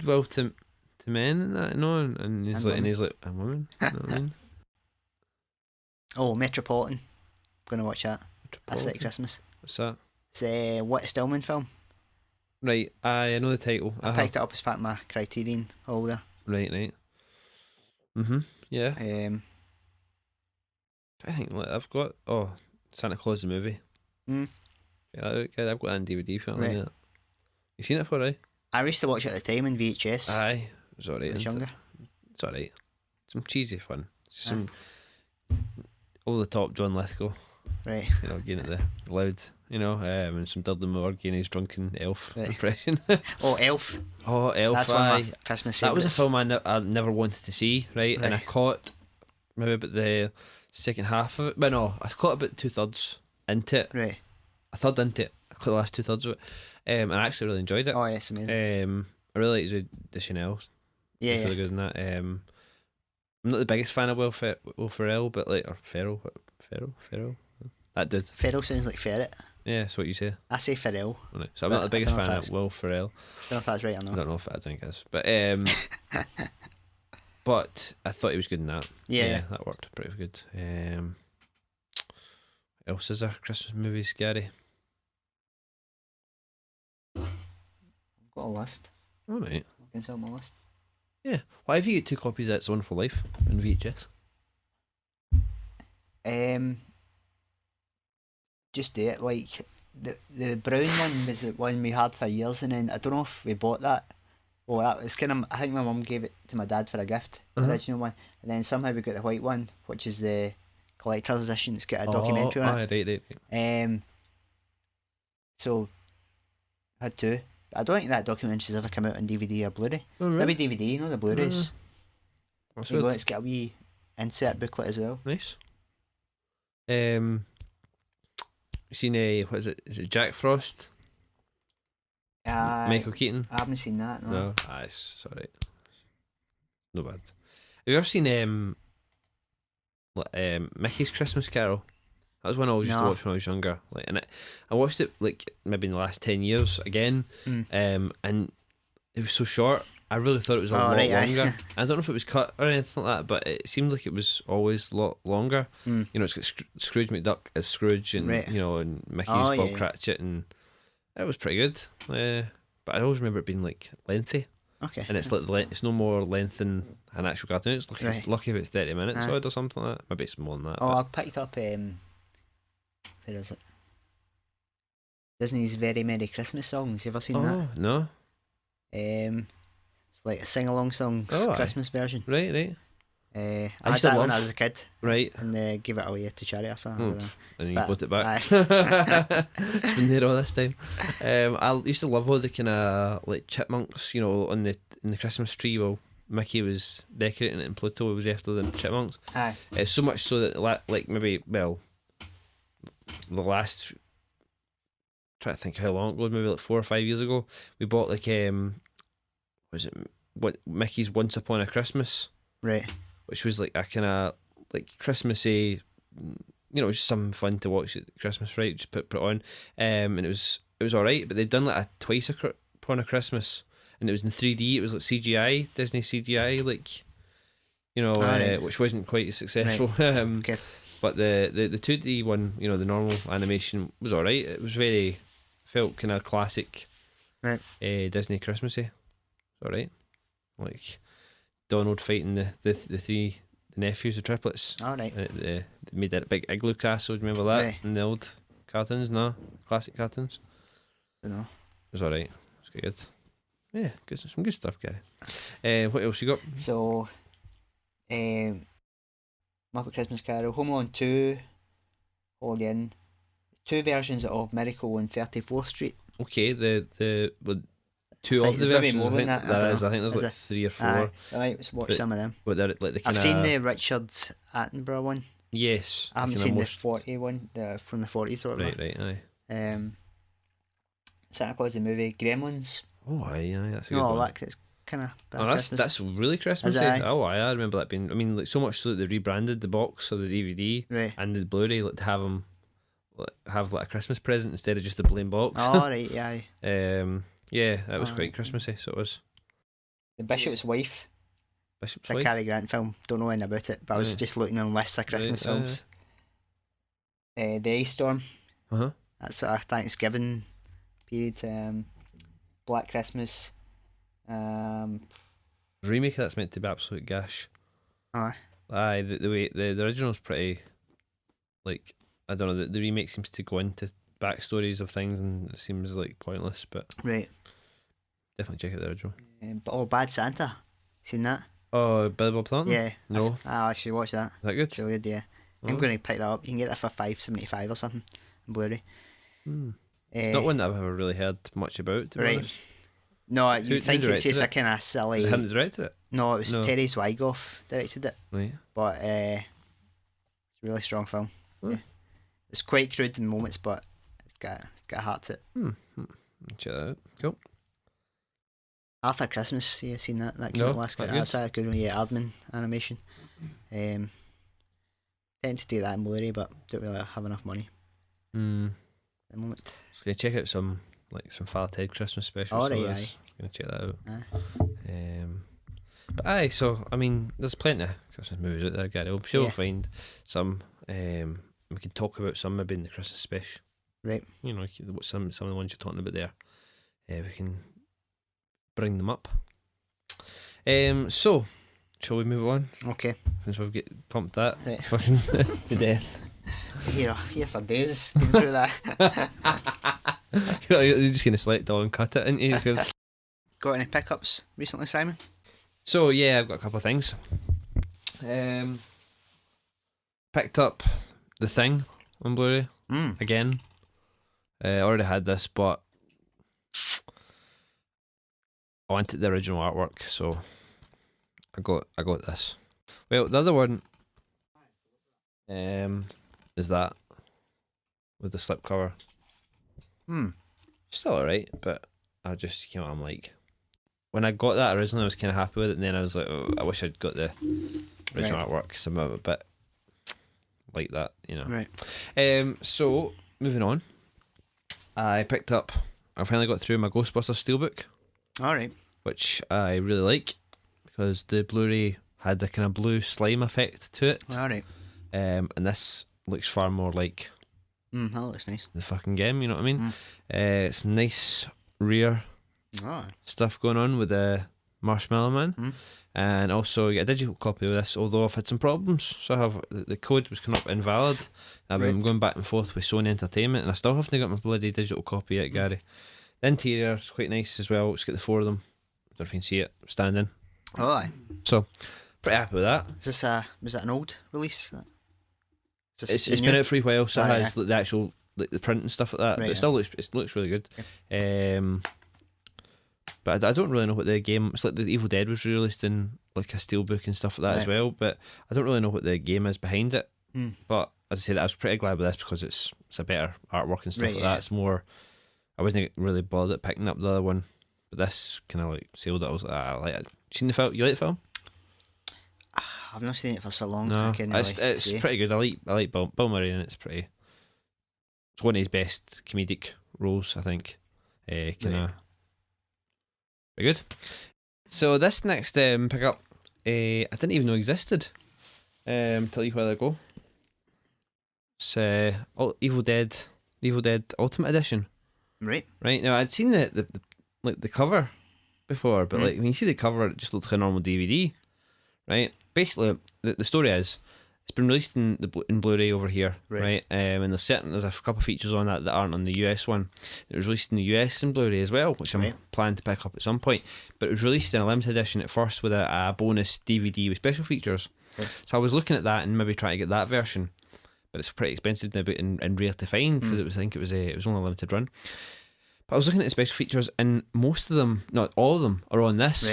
Well, to men and that, and he's like, and women. You know what I mean? Oh, Metropolitan. I'm going to watch that. That's like Christmas. What's that? It's a Whit Stillman film. Right, I know the title. I picked it up as part of my Criterion holder. Right. Yeah. I think I've got Santa Claus the movie. Yeah, I've got that on DVD for it. You seen it before, right? I used to watch it at the time in VHS. Aye, it was alright. I was younger. It's alright. Some cheesy fun. Some over the top John Lithgow. Right. Getting it the loud. And some Dudley Moore getting his drunken elf impression. Oh, Elf. Oh, Elf. That's one of my Christmas favourites. That was a film I never wanted to see, right? And I caught maybe about the second half of it. But no, I caught about 2/3 into it. Right. A third into it. I caught the last 2/3 of it. And I actually really enjoyed it. Oh, yes, amazing. I really like the Chanel. Yeah, it's really good in that. I'm not the biggest fan of Will Ferrell, but Ferrell. That did. Ferrell sounds like ferret. Yeah, that's what you say. I say Ferrell. Right. So I'm not the biggest fan of Will Ferrell. I don't know if that's right or not. I don't know if I think it is. But but I thought he was good in that. Yeah, that worked pretty good. What else is there? Christmas movies, scary. I've got a list. All right. I can sell my list. Yeah. Why have you got 2 copies of It's a Wonderful Life in VHS? Just do it. Like the brown one was the one we had for years, and then I don't know if we bought that. Well, that was kind of. I think my mum gave it to my dad for a gift, the original one, and then somehow we got the white one, which is the collector's edition. It's got a documentary on it. Right. So I had 2. I don't think that documentary's ever come out on DVD or Blu-ray. Oh, really? Maybe DVD, the Blu-rays. It's got a wee insert booklet as well. Nice. You seen what is it? Is it Jack Frost? Michael Keaton? I haven't seen that, no. It's alright. No bad. Have you ever seen Mickey's Christmas Carol? That was one I used to watch when I was younger. I watched it maybe in the last 10 years again, and it was so short. I really thought it was a lot longer. I don't know if it was cut or anything like that, but it seemed like it was always a lot longer. It's got Scrooge McDuck as Scrooge, and and Mickey's Bob Cratchit, and it was pretty good. But I always remember it being lengthy. Okay. and it's like it's no more length than an actual cartoon. It's lucky if it's 30 minutes odd or something like that. Maybe it's more than that. Oh, I picked up where is it? Disney's Very Merry Christmas Songs. You ever seen that? Oh no. It's like a sing-along songs Christmas version. Right. I had that when I was a kid. Right. And they gave it away to charity or something. And you bought it back. It's been there all this time. I used to love all the kind of like chipmunks, on the Christmas tree. Well, Mickey was decorating it and Pluto was after the chipmunks. Aye. So much so that the last. Trying to think how long ago, maybe like 4 or 5 years ago, we bought like what Mickey's Once Upon a Christmas, right? Which was like a kind of like Christmassy, just something fun to watch at Christmas, right? Just put it on, and it was all right. But they'd done like a Twice Upon a Christmas, and it was in 3D. It was like CGI, Disney CGI, like which wasn't quite as successful. Right. Okay. But the 2D one, the normal animation was all right. It was felt kind of classic, right? Disney Christmassy. All right, like Donald fighting the nephews, the triplets. All right. They made that big igloo castle. Do you remember that in the old cartoons? No, classic cartoons. No. It was all right. It was good. Yeah, some good stuff, Gary. What else you got? So, Muppet Christmas Carol, Home Alone 2, Holiday Inn, 2 versions of Miracle on 34th Street. Okay, the two of the versions. More than that. I think there's like 3 or 4. Alright, let's watch some of them. But they're like the I've seen the Richard Attenborough one. Yes. I haven't seen the 40 one, from the 40s or whatever. Right, aye. Santa Claus the movie, Gremlins. Oh, aye, that's a good one. It's kind of. That's really Christmassy. Oh, aye, I remember that being. I mean, like so much so that they rebranded the box of the DVD and the Blu-ray, like to have them have like a Christmas present instead of just the plain box. Oh, right, aye. Yeah, that was quite Christmassy. So it was. The Bishop's Wife. It's a Cary Grant film. Don't know anything about it, but I was just looking on lists of Christmas films. The Ice Storm. That's a Thanksgiving period. Black Christmas. Remake that's meant to be absolute gash. Aye. The way the original's pretty, like, I don't know, the remake seems to go into backstories of things and it seems like pointless, but right. Definitely check out the original. Bad Santa. Seen that? Oh, Billy Bob Thornton? Yeah. No. I should watch that. Is that good? It's really good, yeah. I'm going to pick that up. You can get that for $5.75 or something on Blu-ray. It's not one that I've ever really heard much about, to be honest. No, you think it's just a kind of silly. Was it him that directed it? No, it was Terry Zwigoff directed it. Right. But it's a really strong film. Yeah. It's quite crude in moments, but it's got a heart to it. Check that out. Cool. Arthur Christmas, yeah, seen that? That came out last year. That's a good one, yeah, Aardman animation. Tend to do that in Blu-ray, but don't really have enough money at the moment. Just gonna check out some Father Ted Christmas specials. Aye. Gonna check that out. But aye, so I mean, there's plenty of Christmas movies out there, Gary. I'm sure we'll find some. We can talk about some maybe in the Christmas special. Right. Some of the ones you're talking about there. We can bring them up. So, shall we move on? Okay. Since we've pumped that fucking to death. Here for days going through that. You're just going to select all and cut it, aren't you? Got any pickups recently, Simon? So, yeah, I've got a couple of things. Picked up The Thing on Blu-ray again. I already had this, but I wanted the original artwork, so I got this. Well, the other one is that with the slipcover. Still alright, but I just I'm like, when I got that originally, I was kind of happy with it, and then I was like, oh, I wish I'd got the original artwork. So I'm a bit like that, Right. So moving on, I finally got through my Ghostbusters Steelbook. Alright. Which I really like because the Blu-ray had the kind of blue slime effect to it. Alright. And this looks far more like that looks nice. The fucking game, you know what I mean? Some nice rear stuff going on with the Marshmallow Man. And also you get a digital copy of this, although I've had some problems. So I have the code was coming up invalid. I've been going back and forth with Sony Entertainment, and I still haven't got my bloody digital copy yet, Gary. The interior is quite nice as well. It's got the 4 of them. I don't know if you can see it standing. Oh, aye. So pretty happy with that. Is this was it an old release? It's been out for a while, so it has like, the actual like the print and stuff like that. Right, but it looks really good. Okay. But I don't really know what the game. It's like the Evil Dead was released in like a steelbook and stuff like that as well. But I don't really know what the game is behind it. But as I said, I was pretty glad with this because it's a better artwork and stuff like that. It's more. I wasn't really bothered at picking up the other one, but this kind of like sealed it. I was like, I like it. Seen the film? You like the film? I've not seen it for so long. No, it's pretty good. I like Bill Murray, and it's pretty. It's one of his best comedic roles, I think. Very good. So this next pickup, I didn't even know existed. Tell you where they go. It's Evil Dead Ultimate Edition. Right now, I'd seen the cover before, but like when you see the cover, it just looks like a normal DVD. Right. Basically, the story is it's been released in Blu-ray over here, right? And there's a couple of features on that aren't on the US one. It was released in the US in Blu-ray as well, which I'm planning to pick up at some point. But it was released in a limited edition at first with a bonus DVD with special features. So I was looking at that and maybe trying to get that version, but it's pretty expensive and rare to find because I think it was only a limited run. But I was looking at the special features, and most of them, not all of them, are on this.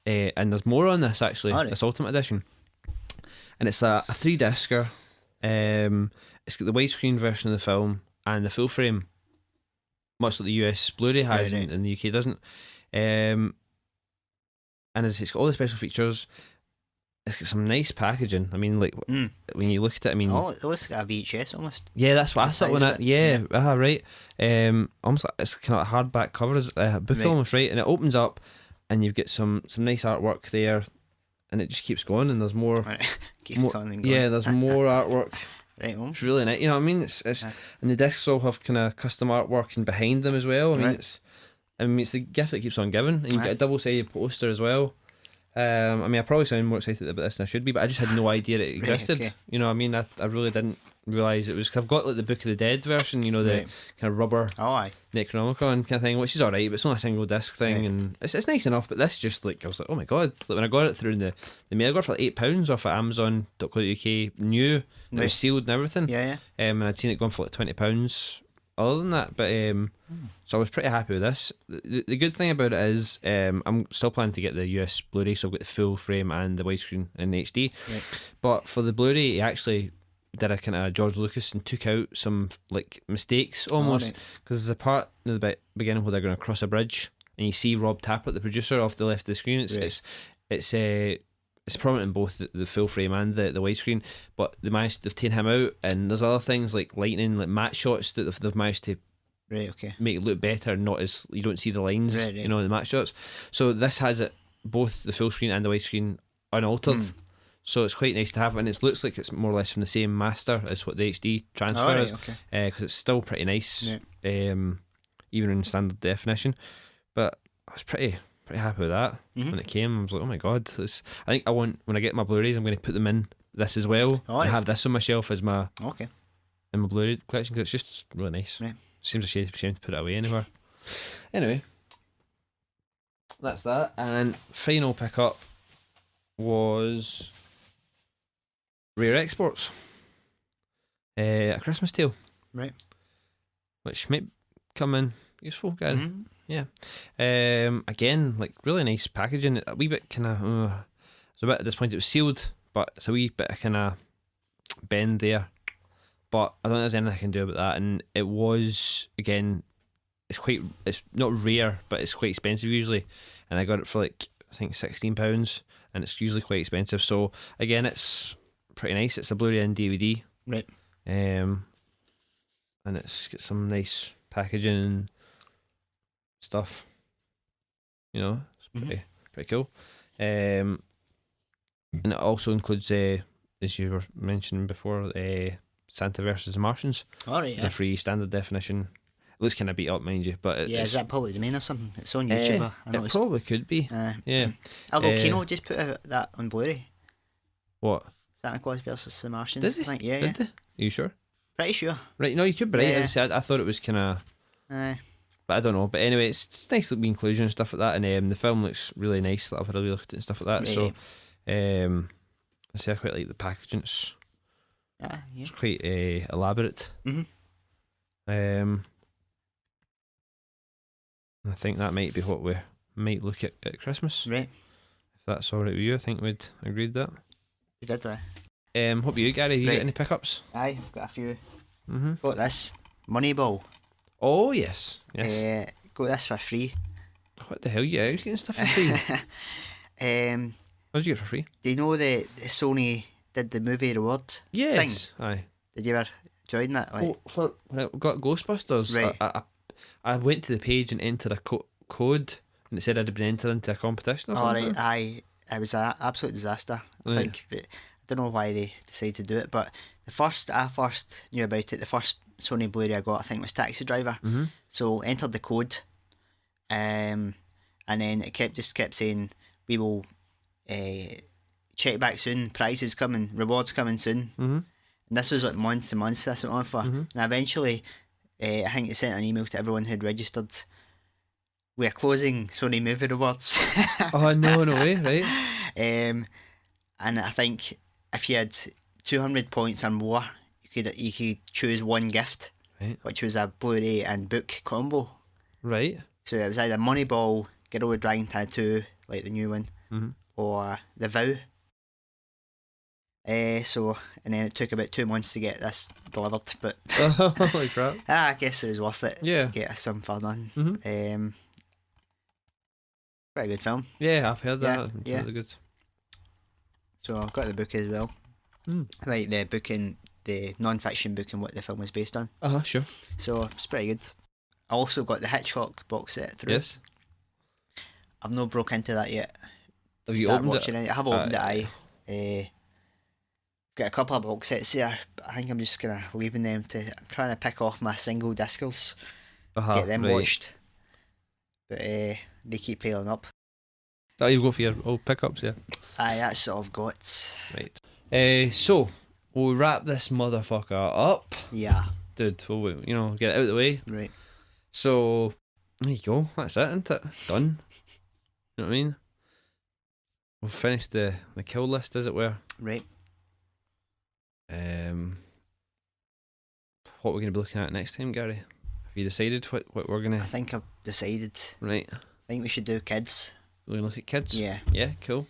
And there's more on this actually. This Ultimate Edition. And it's a 3-discer. It's got the widescreen version of the film and the full frame, much like the US Blu-ray has and the UK doesn't. And it's got all the special features. It's got some nice packaging. I mean, like when you look at it, I mean, it looks like a VHS almost. Yeah, that's what I thought when it. Yeah, right. Almost like it's kind of like hardback covers, book almost, right? And it opens up, and you've got some nice artwork there. And it just keeps going, and there's more. There's more artwork. It's really nice. You know what I mean? It's and the discs all have kind of custom artwork and behind them as well. I mean, it's the gift that keeps on giving, and you get a double-sided poster as well. I mean, I probably sound more excited about this than I should be, but I just had no idea it existed. You know what I mean? I really didn't realise it was. Cause I've got like the Book of the Dead version, you know, the kind of rubber Necronomicon kind of thing, which is alright, but it's only a single disc thing, and it's nice enough. But this just like I was like, oh my god! Like, when I got it through the mail, I got it for like £8 off at Amazon.co.uk, new, it was sealed and everything. And I'd seen it going for like £20. Other than that, but so I was pretty happy with this. The good thing about it is I'm still planning to get the US Blu-ray, so I've got the full frame and the widescreen in HD. But for the Blu-ray, he actually did a kind of George Lucas and took out some like mistakes almost, because there's a part in the beginning where they're going to cross a bridge and you see Rob Tappert, the producer, off the left of the screen. It's prominent in both the full frame and the widescreen, but they've taken him out, and there's other things like lightning, like matte shots that they've managed to make it look better, not as you don't see the lines, you know, the matte shots. So this has it both the full screen and the widescreen unaltered. So it's quite nice to have, and it looks like it's more or less from the same master as what the HD transfer is, because it's still pretty nice, even in standard definition. But I was pretty happy with that when it came. I was like, oh my god, I think when I get my Blu-rays, I'm going to put them in this as well, and have this on my shelf as my in my Blu-ray collection, because it's just really nice. Seems a shame to put it away anywhere. Anyway, that's that. And final pickup was Rare Exports, A Christmas Tale, which might come in useful, Gary. Again, like really nice packaging. A wee bit kind of, I was a bit disappointed it was sealed, but it's a wee bit of kind of bend there. But I don't think there's anything I can do about that. And it was, again, it's not rare, but it's quite expensive usually. And I got it for like, I think £16, and it's usually quite expensive. So again, it's pretty nice. It's a Blu-ray and DVD. And it's got some nice packaging and stuff, you know. It's pretty cool. And it also includes, as you were mentioning before, Santa versus the Martians. It's a free standard definition. It looks kind of beat up, mind you, but Yeah, is that Public Domain or something? It's on YouTube. I it noticed. probably could be. Yeah. Although Kino just put out that on Blu-ray. What? Santa Claus versus the Martians. Did they? I think. Yeah, Did they? Are you sure? Pretty sure. Right, no, you could be right. Yeah. As I said, I thought it was kind of, Aye. but I don't know. But anyway, it's nice little inclusion and stuff like that, and the film looks really nice. I've had a wee look at it and stuff like that. So, I say I quite like the packaging. It's quite elaborate. Mhm. I think that might be what we might look at Christmas. Right. If that's all right with you, I think we'd agreed that. We did that. What about you, Gary? Have you Right. got any pickups? Aye, I've got a few. Mm-hmm. Got this Moneyball. Oh yes, yes. Got this for free. What the hell? You getting stuff for free? What did you get for free? Do you know the Sony did the movie reward thing? Aye. Did you ever join that? Like, For when I got Ghostbusters, Right. I went to the page and entered a code, and it said I'd been entered into a competition or something. alright, aye. It was an absolute disaster. I think that, I don't know why they decided to do it, but I first knew about it. The first Sony Blu-ray I got, I think, was Taxi Driver. Mm-hmm. So entered the code, and then it kept saying we will check back soon. Prizes coming, rewards coming soon. Mm-hmm. And this was like months and months. This went on for, and eventually, I think it sent an email to everyone who'd registered. We're closing Sony Movie Rewards. Oh no way, right? And I think if you had 200 points or more, you could choose one gift, Right. which was a Blu-ray and book combo. Right. So it was either Moneyball, Girl with Dragon Tattoo, like the new one, or The Vow. And then it took about 2 months to get this delivered, but Holy crap. I guess it was worth it. Yeah. Get some for none. Mhm. Pretty good film. Yeah, I've heard Yeah, that. It's yeah. really good. So I've got the book as well. Like the book and the non-fiction book and what the film was based on. Sure. So it's pretty good. I also got the Hitchcock box set through. Yes. I've not broke into that yet. Have you Start opened watching it? I have opened it. Aye. Aye. Got a couple of box sets there, but I think I'm just gonna leaving them to. I'm trying to pick off my single discers, get them right. watched. But they keep piling up. So you go for your old pickups, yeah. Aye, that's all I've got. Right. So we'll wrap this motherfucker up, Yeah. dude. We'll get it out of the way. Right. So there you go. That's it, isn't it? Done. You know what I mean? We've finished the kill list, as it were. Right. What we're going to be looking at next time, Gary? Have you decided what we're going I to? think I've decided. Right. I think we should do kids. We're going to look at kids. Yeah. Yeah. Cool.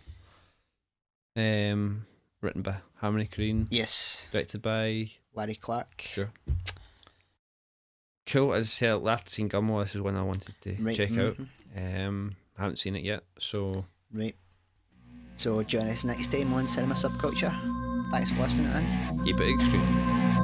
Written by Harmony Korine. Yes. Directed by. Larry Clark. Sure. Cool. As I said, after seeing Gummo, this is one I wanted to check out. Haven't seen it yet, so. Right. So join us next time on Cinema Subculture. Thanks for listening, and Keep it extreme.